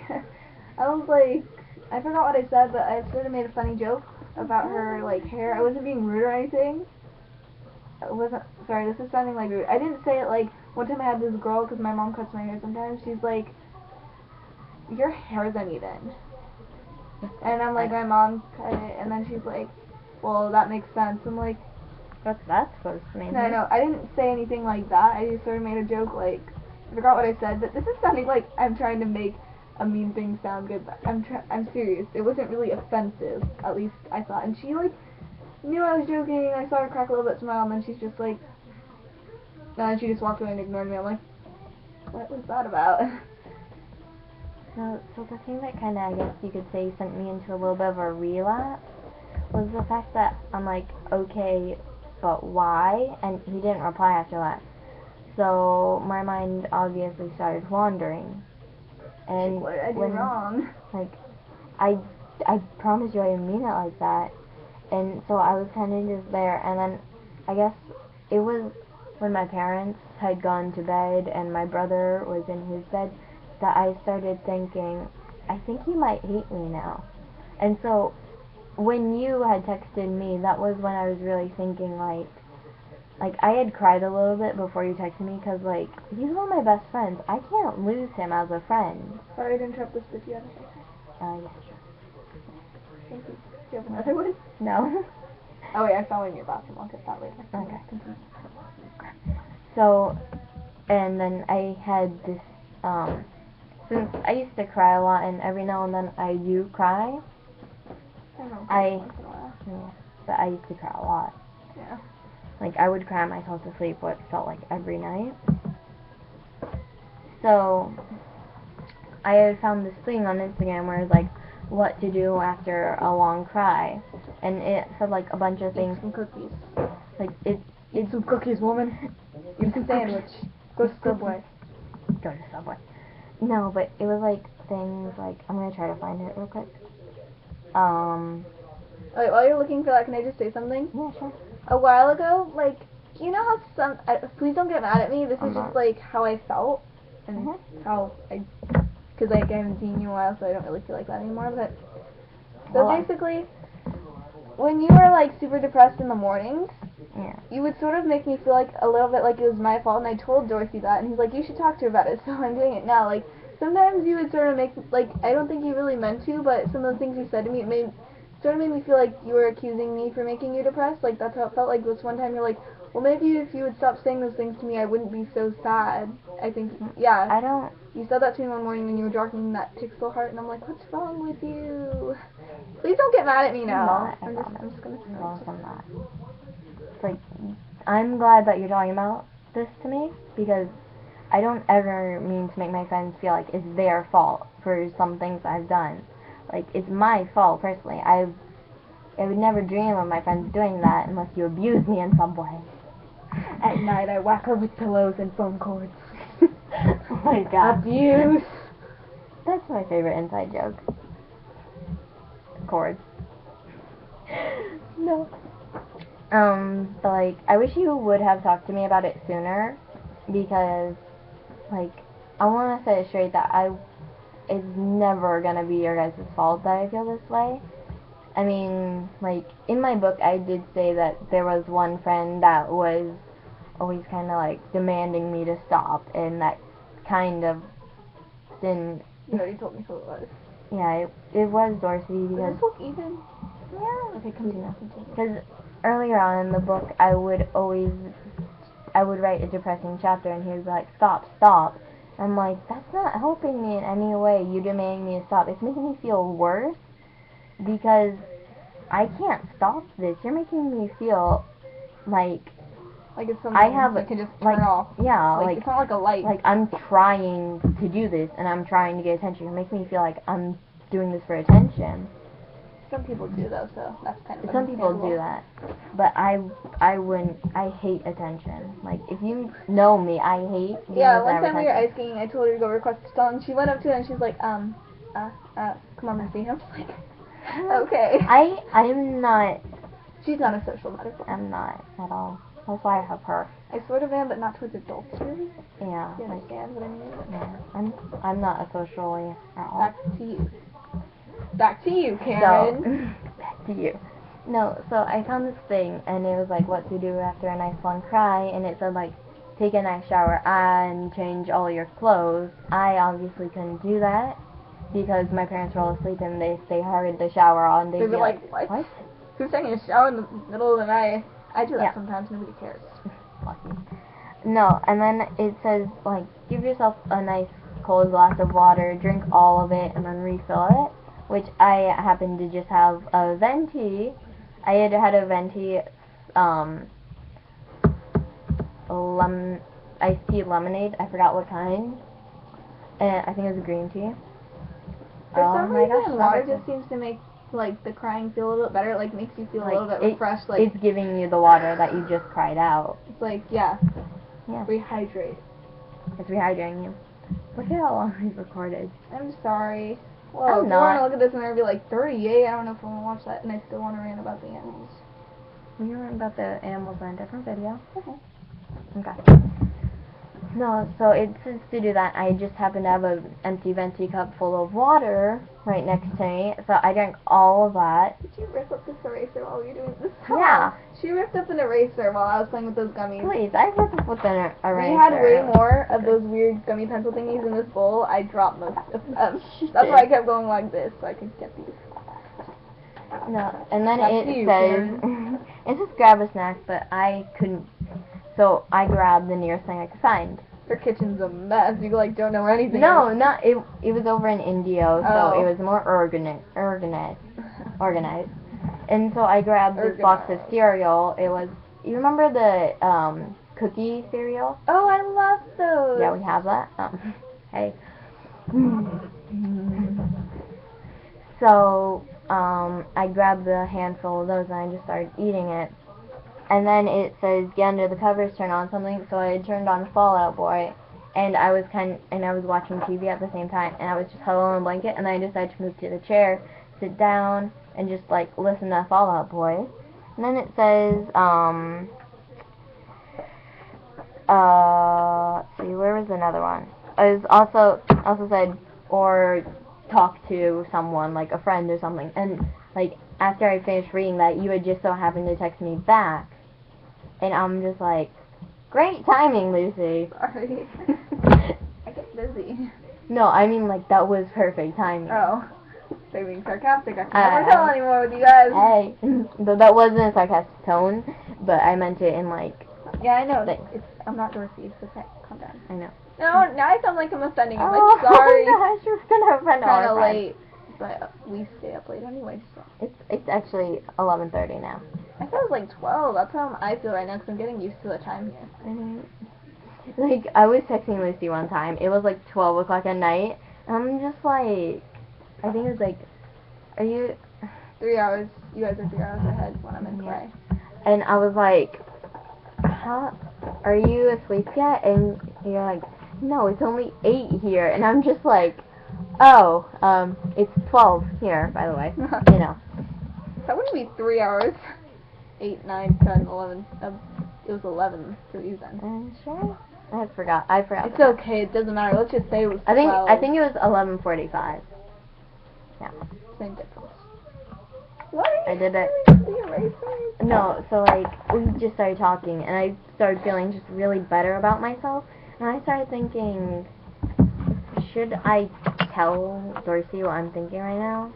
S1: I forgot what I said, but I sort of made a funny joke about her like hair. I wasn't being rude or anything. Sorry, this is sounding like rude. I didn't say it like, one time I had this girl, because my mom cuts my hair sometimes, she's like, your hair's uneven. And I'm like, my mom cut it, and then she's like, well, that makes sense. I'm like,
S2: What's that supposed to mean?
S1: no, I didn't say anything like that. I just sort of made a joke, like, I forgot what I said, but this is sounding like I'm trying to make a mean thing sound good, but I'm serious. It wasn't really offensive, at least I thought. And she, like, knew I was joking. I saw her crack a little bit, smile, and then she's just like, and then she just walked away and ignored me. I'm like, what was that about?
S2: No, so the thing that kind of, I guess you could say, sent me into a little bit of a relapse was the fact that I'm like, okay, but why? And he didn't reply after that. So my mind obviously started wandering. And
S1: What did I do wrong?
S2: Like, I promise you I didn't mean it like that. And so I was kind of just there. And then I guess it was when my parents had gone to bed and my brother was in his bed that I started thinking, I think he might hate me now. And so when you had texted me, that was when I was really thinking, like I had cried a little bit before you texted me, because, like, he's one of my best friends. I can't lose him as a friend.
S1: Sorry to interrupt this, but do you have a
S2: Yeah, sure.
S1: Thank you. Do you have another one?
S2: No?
S1: Oh wait, I saw one in your bathroom. I'll get that later.
S2: Okay.
S1: Continue.
S2: So, and then I had this, since I used to cry a lot, and every now and then I do cry,
S1: I don't know. Once in a while.
S2: yeah, but I used to cry a lot.
S1: Yeah.
S2: Like, I would cry myself to sleep what felt like every night. So, I had found this thing on Instagram where it's like, what to do after a long cry, and it said like a bunch of
S1: Eat
S2: things.
S1: some cookies.
S2: Like
S1: Eat some cookies, woman. Eat some sandwich. Go to Subway.
S2: Go to Subway. No, but it was like things like, I'm gonna try to find it real quick.
S1: Wait, while you're looking for that, can I just say something?
S2: Yeah, sure.
S1: A while ago, like, you know how please don't get mad at me, this
S2: I'm
S1: is
S2: not.
S1: just, like, how I felt, and
S2: Mhm.
S1: how because, like, I haven't seen you in a while, so I don't really feel like that anymore, but, so
S2: Well,
S1: basically, when you were, like, super depressed in the mornings,
S2: yeah.
S1: you would sort of make me feel like, a little bit like it was my fault, and I told Dorothy that, and he's like, you should talk to her about it, so I'm doing it now, like, sometimes you would sort of make, like, I don't think you really meant to, but some of the things you said to me, it sort of made me feel like you were accusing me for making you depressed. Like, that's how it felt. Like, this one time you're like, well, maybe if you would stop saying those things to me, I wouldn't be so sad. I think, yeah.
S2: I don't.
S1: You said that to me one morning when you were drawing that pixel heart, and I'm like, what's wrong with you? Please don't get mad at me now. I'm just gonna say
S2: No, I'm not. It's like, I'm glad that you're talking about this to me, because I don't ever mean to make my friends feel like it's their fault for some things I've done. Like, it's my fault personally. I would never dream of my friends doing that unless you abuse me in some way.
S1: At night, I whack her with pillows and phone cords.
S2: Oh my god.
S1: Abuse.
S2: That's my favorite inside joke. Cords. No. But like, I wish you would have talked to me about it sooner, because, like, I want to set it straight that it's never gonna be your guys' fault that I feel this way. I mean, like, in my book, I did say that there was one friend that was always kind of, like, demanding me to stop, and that kind of didn't...
S1: You already told me who it was.
S2: Yeah, it was Dorsey,
S1: Is
S2: because...
S1: this book even?
S2: Yeah.
S1: Okay, continue.
S2: Because earlier on in the book, I would write a depressing chapter, and he would be like, stop, stop. I'm like, that's not helping me in any way. You demanding me to stop. It's making me feel worse, because I can't stop this. You're making me feel like
S1: it's something
S2: I have,
S1: you can just
S2: like,
S1: turn off.
S2: yeah,
S1: Like, it's not like a light.
S2: like I'm trying to do this, and I'm trying to get attention. You're making me feel like I'm doing this for attention.
S1: Some people do though, so that's kind of
S2: Some people do that, but I wouldn't. I hate attention. Like, if you know me, I hate being
S1: Yeah,
S2: with
S1: one time we were
S2: attention.
S1: ice skating, I told her to go request a song, and she went up to it and she's like, come on, Missy. I was like, okay.
S2: I'm not.
S1: She's not a social butterfly.
S2: I'm not at all. That's why I have her.
S1: I sort of am, but not towards adults, really.
S2: Yeah.
S1: You understand what I mean?
S2: Yeah. I'm not a socially at all.
S1: Back to you. Back to you, Karen.
S2: So, back to you. No, so I found this thing, and it was like, what to do after a nice long cry, and it said, like, take a nice shower and change all your clothes. I obviously couldn't do that, because my parents were all asleep, and they had the shower on.
S1: They'd be like, what? Who's taking a shower in the middle of the night? I do that sometimes, nobody cares.
S2: Lucky. No, and then it says, like, give yourself a nice cold glass of water, drink all of it, and then refill it. Which I happened to just have a venti. I had had a venti, iced tea lemonade. I forgot what kind. And I think it was a green tea.
S1: For some reason, water just seems to make, like, the crying feel a little bit better. It, like, makes you feel a little bit refreshed. Like,
S2: it's giving you the water that you just cried out.
S1: It's like, yeah. Rehydrate.
S2: It's rehydrating you. Look at how long we've recorded.
S1: I'm sorry. Well, if you want to look at this and there'll be like 38, I don't know if I want to watch that, and I still want to rant about the animals.
S2: We can rant about the animals in a different video. Okay. No, so it says to do that. I just happen to have an empty venti cup full of water right next to me, so I drank all of that.
S1: Did you rip up this eraser while you were doing this?
S2: Yeah.
S1: She ripped up an eraser while I was playing with those gummies.
S2: Please, I ripped up with an eraser.
S1: We had way more of those weird gummy pencil thingies in this bowl. I dropped most of them. That's why I kept going like this, so I could get these.
S2: No, and then it says, it says grab a snack, but I couldn't, so I grabbed the nearest thing I could find.
S1: Her kitchen's a mess. You, like, don't know where anything
S2: No,
S1: is.
S2: not, it was over in Indio, so it was more organized. And so I grabbed this box of cereal. It was, you remember the, cookie cereal?
S1: Oh, I love those.
S2: Yeah, we have that. Hey. So, I grabbed the handful of those and I just started eating it. And then it says get under the covers, turn on something. So I turned on Fall Out Boy, and I was watching TV at the same time, and I was just huddled in a blanket, and then I decided to move to the chair, sit down, and just like listen to Fall Out Boy. And then it says let's see, where was another one? It was also said or talk to someone, like a friend or something. And like after I finished reading that, you had just so happened to text me back. And I'm just like, great timing, Lucy.
S1: Sorry. I get busy.
S2: No, I mean like that was perfect timing.
S1: Oh. They're being sarcastic. I can never tell anymore with you guys.
S2: Hey. That wasn't a sarcastic tone, but I meant it in like...
S1: Yeah, I know. I'm not Dorothy, so calm down.
S2: I know.
S1: No, now I sound like I'm offending. I'm like, sorry.
S2: Oh, gosh, you're gonna offend all
S1: Kinda
S2: our friends.
S1: late. But we stay up late anyway, so.
S2: It's actually 11:30 now.
S1: I thought it was like 12. That's how I feel right now, because I'm getting used to the time here.
S2: Like, I was texting Lucy one time. It was like 12 o'clock at night. And I'm just like, I think it was like, are you...
S1: 3 hours. You guys are 3 hours ahead when I'm in play.
S2: And I was like, how, are you asleep yet? And you're like, no, it's only 8 here. And I'm just like, oh, it's 12 here, by the way. You know.
S1: That wouldn't be 3 hours. 8, 9, 10, 11. It was 11 for you then.
S2: Sure. I forgot.
S1: It's okay. It doesn't matter. Let's just say it was 12.
S2: I think it was 11:45. Yeah.
S1: Same difference. What?
S2: I did it.
S1: The
S2: No, so like we just started talking, and I started feeling just really better about myself, and I started thinking, should I tell Dorsey what I'm thinking right now?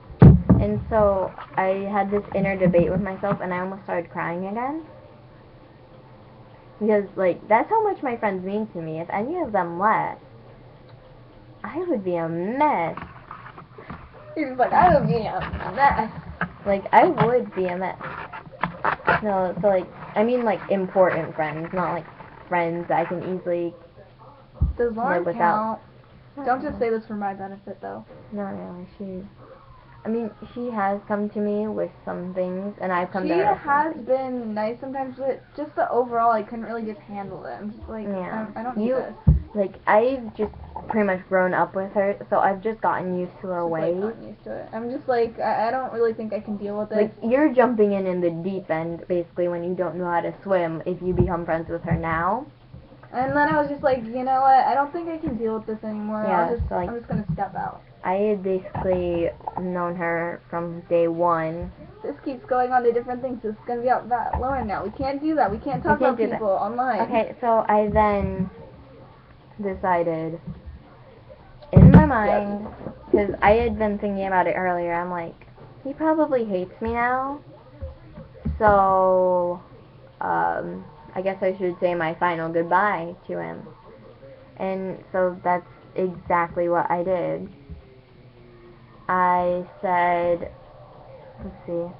S2: And so I had this inner debate with myself, and I almost started crying again. Because, like, that's how much my friends mean to me. If any of them left, I would be a mess.
S1: You're just like, I would be a mess.
S2: Like, I would be a mess. No, so, like, I mean, like, important friends, not, like, friends that I can easily
S1: Does Lauren
S2: live without.
S1: count? Don't just say this for my benefit, though.
S2: No, she has come to me with some things, and I've come to her.
S1: She has been nice sometimes, but just the overall, I couldn't really just handle it. I'm just like,
S2: Yeah.
S1: I don't need this.
S2: Like, I've just pretty much grown up with her, so I've just gotten used to her ways.
S1: Like, gotten used to it. I'm just like, I don't really think I can deal with it.
S2: Like, you're jumping in the deep end, basically, when you don't know how to swim, if you become friends with her now.
S1: And then I was just like, you know what, I don't think I can deal with this anymore.
S2: Yeah,
S1: I'm just gonna step out.
S2: I had basically known her from day one.
S1: This keeps going on to different things. It's gonna be about that Lauren now. We can't do that. We can't talk about people online.
S2: Okay, so I then decided in my mind, because I had been thinking about it earlier, I'm like, he probably hates me now, so I guess I should say my final goodbye to him. And so that's exactly what I did. I said, let's see,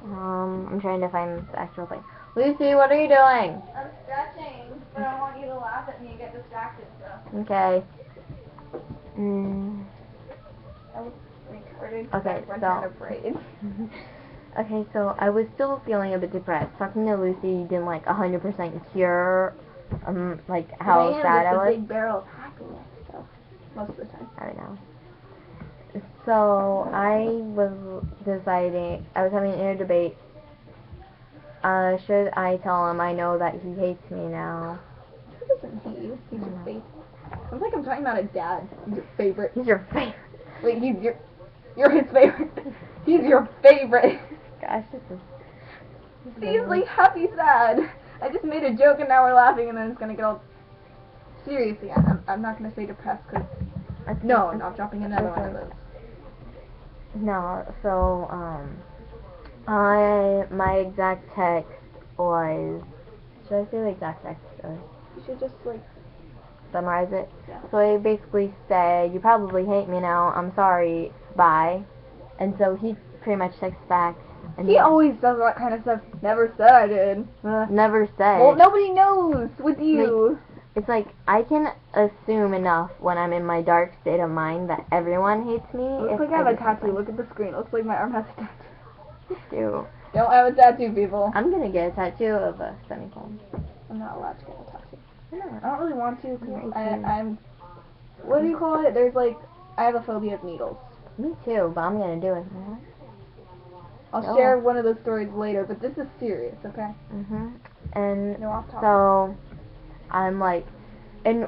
S2: I'm trying to find the actual thing. Lucy, what are you doing?
S1: I'm stretching, but I want you to laugh at me and get distracted, so.
S2: Okay.
S1: I was recording.
S2: Okay,
S1: I
S2: so.
S1: out of braids.
S2: Okay, so I was still feeling a bit depressed. Talking to Lucy didn't like 100% cure, like how sad I was.
S1: It's a big barrel of happiness, so most of the time.
S2: I don't know. So I was deciding, I was having an inner debate. Should I tell him I know that he hates me now?
S1: He doesn't hate you. He's your favorite. Sounds like I'm talking about a dad. He's your favorite.
S2: He's your favorite.
S1: Wait, you're his favorite. He's your favorite.
S2: Gosh, this is
S1: He's like happy sad. I just made a joke and now we're laughing and then it's gonna get all serious again. I'm not gonna say depressed because no, I'm not dropping another one of those.
S2: No, so my exact text was, should I say the exact text or
S1: You should just like
S2: summarize it?
S1: Yeah.
S2: So I basically said, you probably hate me now, I'm sorry, bye. And so he pretty much texts back. And
S1: he always does that kind of stuff. Never said I did.
S2: Never said.
S1: Well, nobody knows with you.
S2: it's like I can assume enough when I'm in my dark state of mind that everyone hates me.
S1: It looks like I have a tattoo. Look at the screen. It looks like my arm has a tattoo.
S2: Ew.
S1: Don't have a tattoo, people.
S2: I'm gonna get a tattoo of a semicolon.
S1: I'm not allowed to get a tattoo.
S2: No.
S1: I don't really want to because
S2: Me too.
S1: I'm. What do you call it? There's like, I have a phobia of needles.
S2: Me too, but I'm gonna do it.
S1: I'll share one of those stories later, but this is serious, okay?
S2: And
S1: No off topic.
S2: so I'm like, and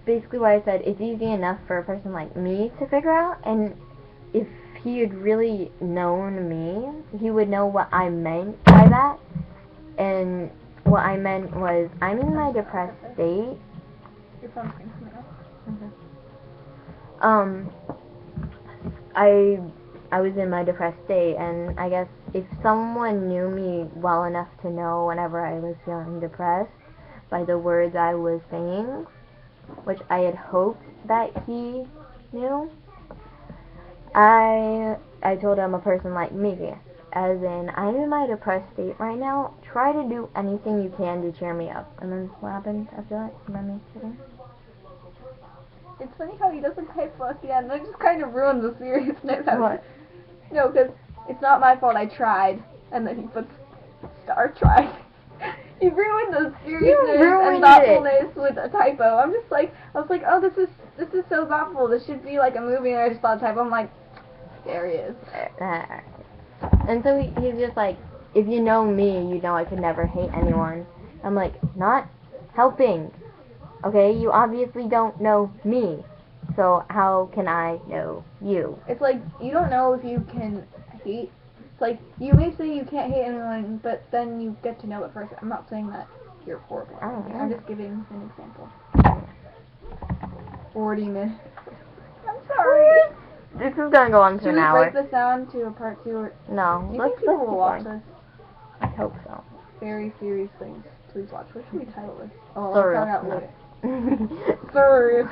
S2: basically what I said, it's easy enough for a person like me to figure out, and if he had really known me, he would know what I meant by that. And what I meant was, I'm in my depressed state.
S1: Your phone screen's coming up.
S2: I was in my depressed state, and I guess if someone knew me well enough to know whenever I was feeling depressed by the words I was saying, which I had hoped that he knew, I told him a person like me, as in, I'm in my depressed state right now, try to do anything you can to cheer me up. And then what happened after that? Remember me sitting?
S1: It's funny how he doesn't type at the end. That just kind of ruins the seriousness.
S2: What?
S1: No, because it's not my fault. I tried, and then he puts star tried. He ruined the seriousness and thoughtfulness with a typo. I was like, oh, this is so thoughtful. This should be like a movie, and I just thought typo. I'm like, there he is.
S2: And so he's just like, if you know me, you know I could never hate anyone. I'm like, not helping. Okay, you obviously don't know me, so how can I know you?
S1: It's like, you don't know if you can hate. It's like, you may say you can't hate anyone, but then you get to know it first. I'm not saying that you're horrible. I'm just giving an example. 40 minutes. I'm sorry.
S2: This is gonna go on to an hour.
S1: Should we break this down to a part 2 or...
S2: No.
S1: Do you think people will watch this?
S2: I hope so.
S1: Very serious things. Please watch. What should we title this? Oh,
S2: Sorry.
S1: I'll find out later. Serious.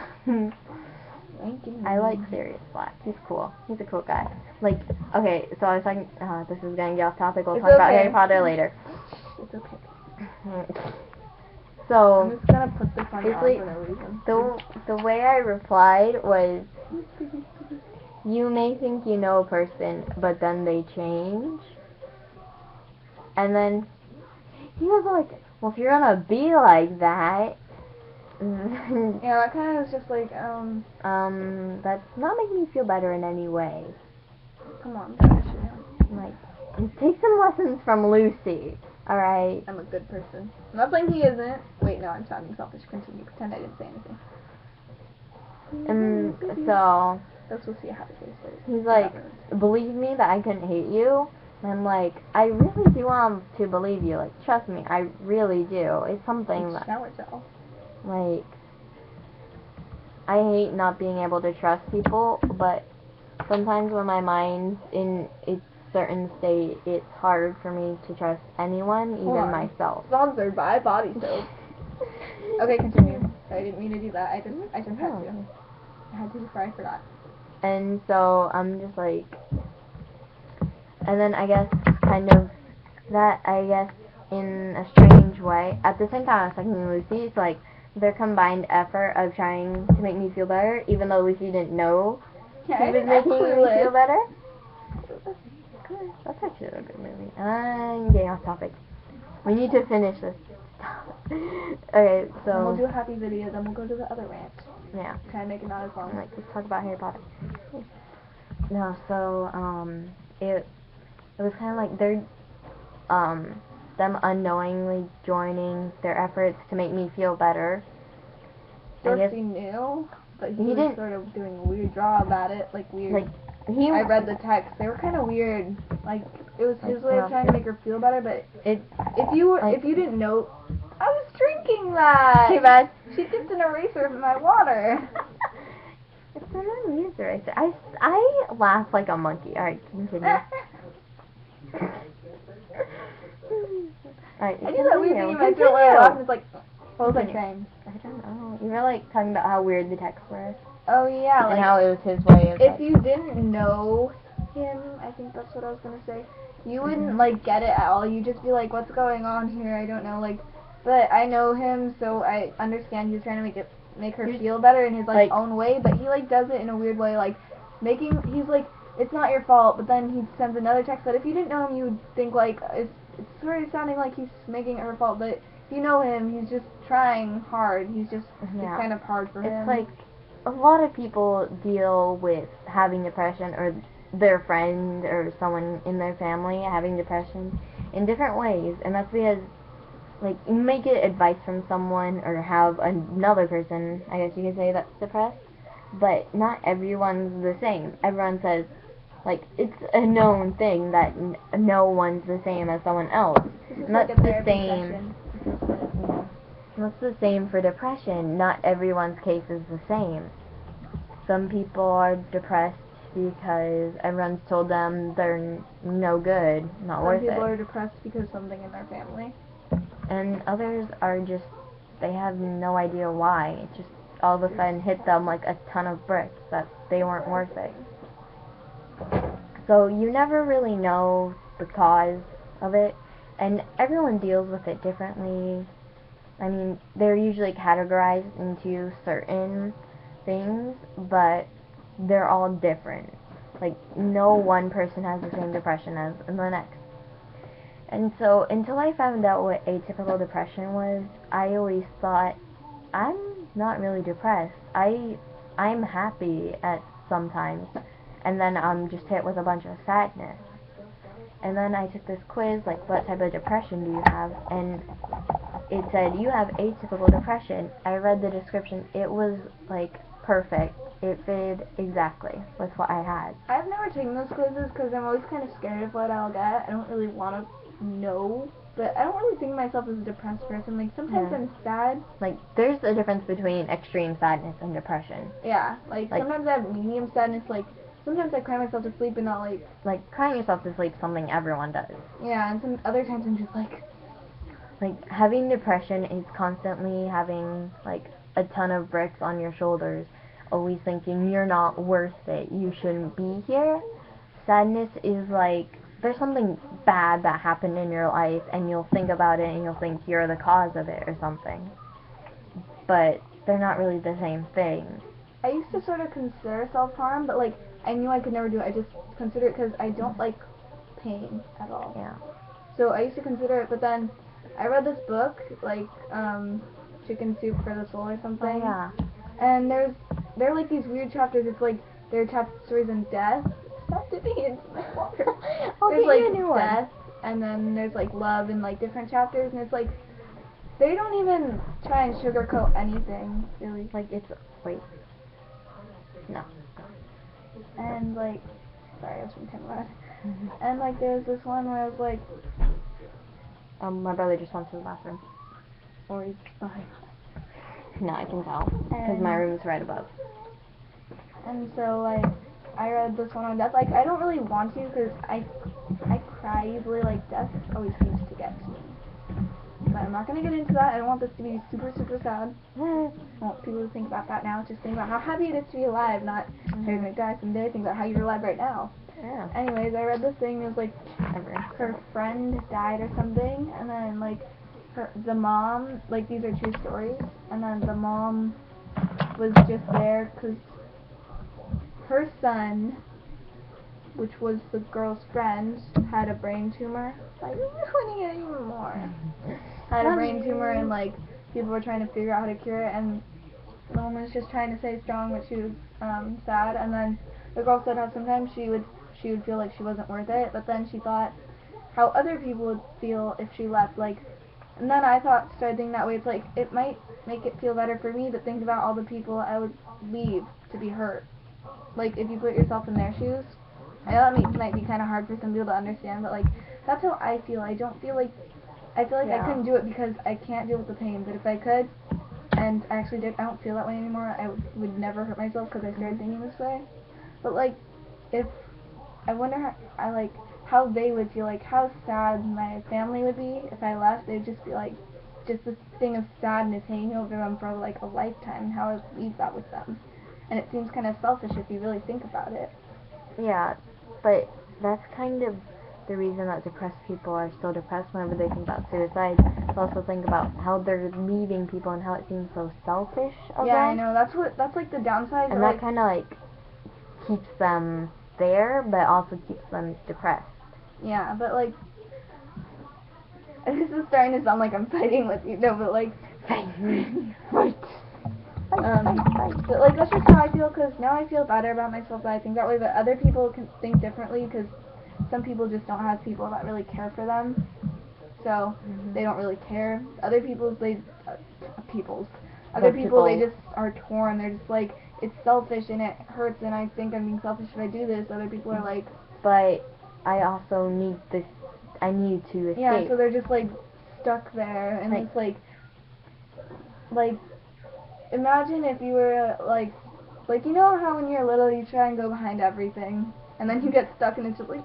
S2: I like Sirius Black. He's cool. He's a cool guy. Like, okay, so I was talking, this is going to get off topic. We'll talk about Harry Potter later.
S1: It's okay.
S2: So,
S1: I'm just going to put this on for no reason.
S2: The way I replied was, you may think you know a person, but then they change. And then he was like, well, if you're going to be like that,
S1: yeah, that kind of was just like,
S2: that's not making me feel better in any way.
S1: Come on,
S2: like, take some lessons from Lucy, alright?
S1: I'm a good person. I'm not saying he isn't. Wait, no, I'm sounding selfish. Continue. Pretend I didn't say anything.
S2: And so,
S1: that's what see a happy face.
S2: He's like, believe me that I couldn't hate you. And I'm like, I really do want to believe you. Like, trust me, I really do. It's something that...
S1: Shower gel.
S2: Like, I hate not being able to trust people, but sometimes when my mind's in its certain state, it's hard for me to trust anyone, even myself.
S1: Sponsored by Body Soap. Okay, continue. I didn't mean to do that. I just had to. I had to before I forgot.
S2: And so I'm just like, and then I guess kind of that, I guess, in a strange way. At the same time I was talking to Lucy, it's like their combined effort of trying to make me feel better, even though Lucy didn't know she was making me feel better. That's actually a good movie. I'm getting off topic. We need to finish this. Okay, so...
S1: And we'll do a happy video, then we'll go to the other rant.
S2: Yeah.
S1: Try and make it not as long.
S2: Like, let's talk about Harry Potter. No, so, it was kind of like they're, them unknowingly joining their efforts to make me feel better.
S1: Dorothy knew, but he was
S2: didn't,
S1: sort of doing a weird job at it, like weird.
S2: Like,
S1: I read the text. They were kind of weird. Like, it was his way of trying to make her feel better, but if you didn't know, I was drinking that.
S2: Hey, Beth.
S1: She dipped an eraser in my water.
S2: It's an eraser. I laugh like a monkey. Alright, continue. Alright,
S1: I do that weird thing in my throat where I laugh and it's like, what was I saying?
S2: I don't know. You were like talking about how weird the texts were.
S1: Oh yeah,
S2: and how it was his way of...
S1: If you didn't know him, I think that's what I was gonna say, you wouldn't like get it at all. You'd just be like, what's going on here? I don't know. Like, But I know him, so I understand he's trying to make her feel better in his like own way, but he like does it in a weird way, like he's like, it's not your fault, but then he sends another text that if you didn't know him, you would think like it's sort of sounding like he's making it her fault, but if you know him, he's just trying hard. He's just it's kind of hard for him.
S2: It's like a lot of people deal with having depression, or their friend or someone in their family having depression in different ways, and that's because like you may get advice from someone or have another person, I guess you could say, that's depressed, but not everyone's the same. Everyone says, like, it's a known thing that no one's the same as someone else. And that's the same. That's the same for depression. Not everyone's case is the same. Some people are depressed because everyone's told them they're no good, not worth it.
S1: Some people are depressed because something in their family.
S2: And others are just, they have no idea why. It just all of a sudden hit them like a ton of bricks that they weren't worth it. So you never really know the cause of it, and everyone deals with it differently. I mean, they're usually categorized into certain things, but they're all different. Like, no one person has the same depression as the next. And so, until I found out what atypical depression was, I always thought, I'm not really depressed. I'm happy at sometimes, and then I'm just hit with a bunch of sadness. And then I took this quiz, like, what type of depression do you have? And it said, you have atypical depression. I read the description. It was, like, perfect. It fitted exactly with what I had.
S1: I've never taken those quizzes because I'm always kind of scared of what I'll get. I don't really want to know, but I don't really think of myself as a depressed person. Like, sometimes I'm sad.
S2: Like, there's a difference between extreme sadness and depression.
S1: Yeah, like sometimes I have medium sadness, like, sometimes I cry myself to sleep and not,
S2: like, crying yourself to sleep is something everyone does.
S1: Yeah, and some other times I'm just like,
S2: having depression is constantly having, like, a ton of bricks on your shoulders, always thinking you're not worth it, you shouldn't be here. Sadness is like, there's something bad that happened in your life, and you'll think about it, and you'll think you're the cause of it or something. But they're not really the same thing.
S1: I used to sort of consider self-harm, but, like, I knew I could never do it. I just consider it because I don't like pain at all.
S2: Yeah.
S1: So I used to consider it, but then I read this book, like, Chicken Soup for the Soul or something.
S2: Oh, yeah.
S1: And there are, like, these weird chapters. It's like, there are chapters in death. Stop dipping into my water. There's, like, death, and then there's, like, love and, like, different chapters, and it's, like, they don't even try and sugarcoat anything, really.
S2: Like, it's, wait. No.
S1: And, like, sorry, I was from Camelot. And, like, there's this one where I was like,
S2: my brother just went to the bathroom.
S1: or he's behind.
S2: No, I can tell, because my room's right above.
S1: And so, like, I read this one on death. Like, I don't really want to, because I cry easily. Like, death always seems to get to me. But I'm not going to get into that. I don't want this to be super, super sad. I want people to think about that now. Just think about how happy it is to be alive, not how you're going to die someday. Think about how you're alive right now.
S2: Yeah.
S1: Anyways, I read this thing. It was like her friend died or something, and then, like, the mom, like, these are true stories, and then the mom was just there because her son, which was the girl's friend, had a brain tumor. Like, ruining it even more. Had a brain tumor, and, like, people were trying to figure out how to cure it, and the woman was just trying to stay strong, but she was sad. And then the girl said how sometimes she would feel like she wasn't worth it, but then she thought how other people would feel if she left. Like, and then I started thinking that way. It's like, it might make it feel better for me, but think about all the people I would leave to be hurt. Like, if you put yourself in their shoes. I know that might be kind of hard for some people to understand, but, like, that's how I feel. I feel like I couldn't do it because I can't deal with the pain, but if I could, and I actually did, I don't feel that way anymore. I would never hurt myself because I started thinking this way. But, like, I wonder how they would feel, like, how sad my family would be if I left. They'd just be like, just this thing of sadness hanging over them for, like, a lifetime, and how I would leave that with them. And it seems kind of selfish if you really think about it.
S2: Yeah, but that's kind of the reason that depressed people are still depressed whenever they think about suicide. I also think about how they're leaving people and how it seems so selfish of
S1: Yeah,
S2: them.
S1: I know. That's like the downside.
S2: And that kind of like keeps them there, but also keeps them depressed.
S1: Yeah, but like, this is starting to sound like I'm fighting with you. No, but like,
S2: Fight.
S1: but like that's just how I feel, because now I feel better about myself that I think that way, but other people can think differently, because some people just don't have people that really care for them, so they don't really care. Other people's they people's other people they just are torn. They're just like, it's selfish and it hurts and I think I'm being selfish if I do this. Other people are like,
S2: but I also need this. I need to escape.
S1: Yeah, so they're just like stuck there, and it's like imagine if you were like you know how when you're little you try and go behind everything, and then you get stuck and it's just like,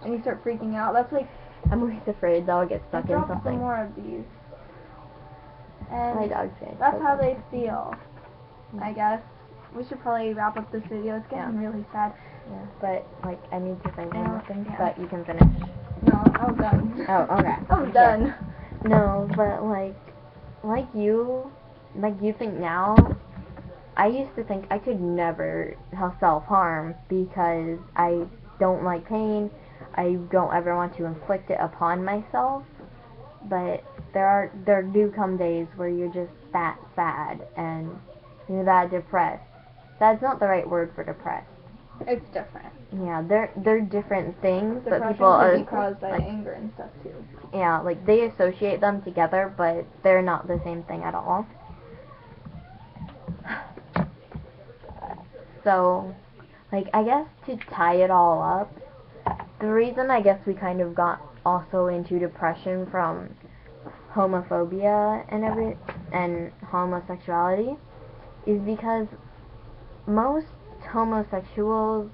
S1: and you start freaking out. That's like,
S2: I'm always afraid that I'll get stuck in something.
S1: Some more of these. And
S2: my dog's dead.
S1: That's how they feel, I guess. We should probably wrap up this video. It's getting really sad.
S2: Yeah, but like I need to say one more thing,
S1: yeah.
S2: but you can finish.
S1: No, I'm done.
S2: Oh, okay.
S1: I'm done.
S2: No, but like you think now, I used to think I could never self-harm because I don't like pain. I don't ever want to inflict it upon myself. But there do come days where you're just that sad and you're that depressed. That's not the right word for depressed.
S1: It's different.
S2: Yeah, they're different things,
S1: Depression
S2: but people
S1: can be caused by anger and stuff too.
S2: Yeah, like they associate them together, but they're not the same thing at all. So, like, I guess to tie it all up, the reason I guess we kind of got also into depression from homophobia and homosexuality is because most homosexuals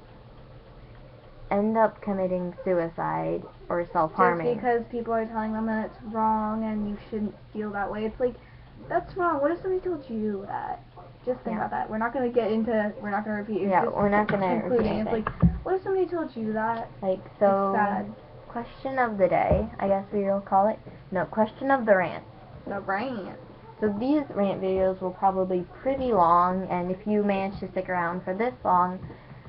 S2: end up committing suicide or self-harming.
S1: Just because people are telling them that it's wrong and you shouldn't feel that way. It's like, that's wrong. What if somebody told you that? Just think about that. We're not going to repeat.
S2: Yeah, we're not going to repeat anything.
S1: It's like, what if somebody told you that?
S2: Like, so,
S1: it's sad.
S2: Question of the day, I guess we will call it. No, question of the rant.
S1: The rant.
S2: So these rant videos will probably be pretty long, and if you manage to stick around for this long,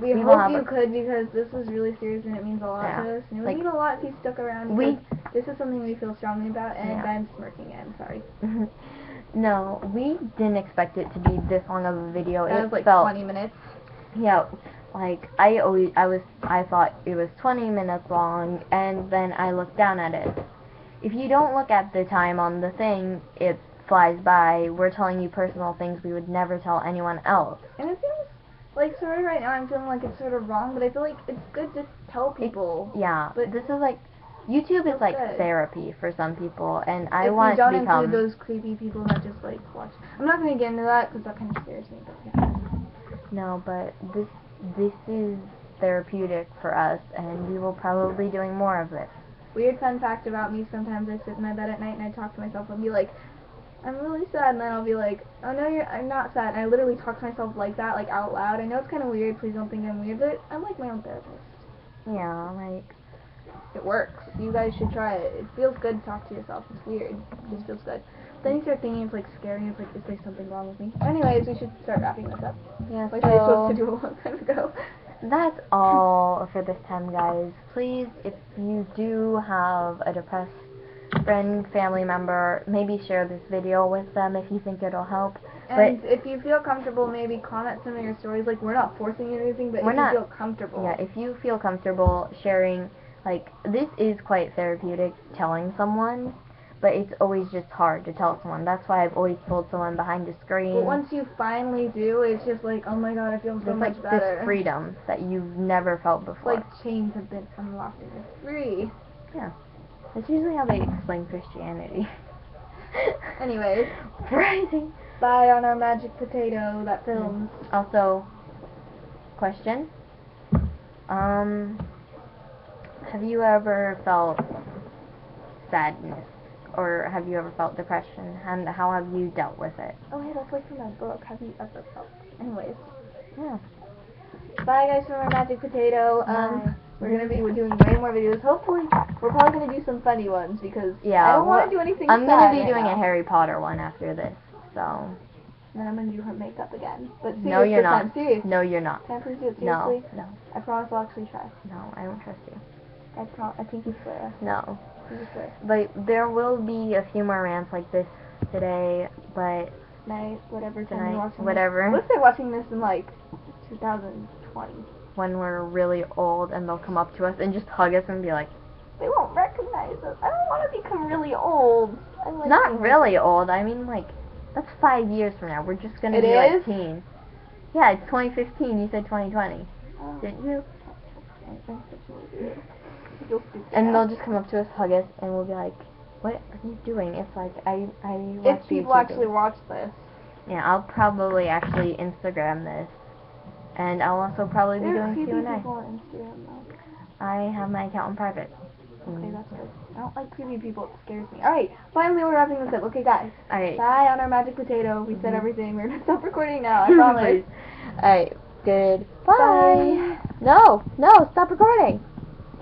S1: we hope you could, because this is really serious and it means a lot to us. And it would mean a lot if you stuck around, because this is something we feel strongly about, and I'm smirking it, I'm sorry.
S2: No, we didn't expect it to be this long of a video.
S1: It was like 20 minutes.
S2: Yeah, like I thought it was 20 minutes long, and then I looked down at it. If you don't look at the time on the thing, it flies by. We're telling you personal things we would never tell anyone else.
S1: And it feels like, sorry, right now I'm feeling like it's sort of wrong, but I feel like it's good to tell people.
S2: But this is like, YouTube is like therapy for some people, and I want to become...
S1: If you don't include those creepy people that just like watch. I'm not going to get into that because that kind of scares me, but yeah.
S2: No, but this is therapeutic for us, and we will probably be doing more of this.
S1: Weird fun fact about me, sometimes I sit in my bed at night and I talk to myself and be like, I'm really sad, and then I'll be like, oh no, I'm not sad, and I literally talk to myself like that, like out loud. I know it's kind of weird, please don't think I'm weird, but I'm like my own therapist.
S2: Yeah, like...
S1: It works. You guys should try it. It feels good to talk to yourself. It's weird. It just feels good. Then you start thinking it's like scary, it's like, is there something wrong with me? Anyways, we should start wrapping this up.
S2: Yeah,
S1: like I was supposed to do a long time ago.
S2: That's all for this time, guys. Please, if you do have a depressed friend, family member, maybe share this video with them if you think it'll help.
S1: And if you feel comfortable, maybe comment some of your stories. Like, we're not forcing you or anything, but if you feel comfortable.
S2: Yeah, if you feel comfortable sharing, like, this is quite therapeutic, telling someone, but it's always just hard to tell someone. That's why I've always told someone behind the screen.
S1: But once you finally do, it's just like, oh my god, I feel so much better.
S2: It's like this freedom that you've never felt before.
S1: It's like chains have been unlocked and you're free.
S2: Yeah. That's usually how they explain Christianity.
S1: Anyways.
S2: Rising.
S1: Bye on our magic potato that films.
S2: Also, question. Have you ever felt sadness? Or have you ever felt depression? And how have you dealt with it?
S1: Oh, hey, that's like from that book. Have you ever felt? Anyways.
S2: Yeah.
S1: Bye, guys, from our magic potato. We're doing way more videos. Hopefully, we're probably gonna do some funny ones because
S2: Yeah,
S1: I don't want to do anything.
S2: I'm gonna be
S1: sad
S2: doing
S1: right
S2: a
S1: now.
S2: Harry Potter one after this, so.
S1: And then I'm gonna do her makeup again. But serious
S2: No, you're
S1: this time.
S2: not.
S1: Serious.
S2: No, you're not.
S1: Can I please do it
S2: No,
S1: seriously?
S2: no,
S1: I promise I'll actually try.
S2: no, I don't trust you.
S1: I pinky swear.
S2: No.
S1: Pinky swear.
S2: But there will be a few more rants like this today, but
S1: Tonight, whatever time
S2: tonight,
S1: you're watching
S2: whatever.
S1: this. Let's say watching this in like 2020.
S2: When we're really old and they'll come up to us and just hug us and be like,
S1: They won't recognize us. I don't want to become really old. I like
S2: not
S1: being
S2: really old, I mean like, that's 5 years from now. We're just gonna
S1: It
S2: be
S1: is?
S2: like teens. Yeah, it's 2015, you said 2020.
S1: Oh.
S2: Didn't you?
S1: You'll speak
S2: And
S1: now.
S2: they'll just come up to us, hug us, and we'll be like, what are you doing? It's like, I
S1: If
S2: watch
S1: people
S2: YouTube
S1: actually
S2: videos.
S1: watch this.
S2: Yeah, I'll probably actually Instagram this. And I'll also probably be
S1: There are
S2: doing
S1: creepy
S2: Q&A.
S1: people on Instagram though.
S2: I have my account in private.
S1: Okay, that's good. I don't like creepy people. It scares me. Alright, finally we're wrapping this up. Okay, guys.
S2: Alright.
S1: Bye on our magic potato. We said
S2: Mhm.
S1: everything. We're gonna stop recording now. I promise.
S2: Alright, good.
S1: Bye.
S2: No, stop recording.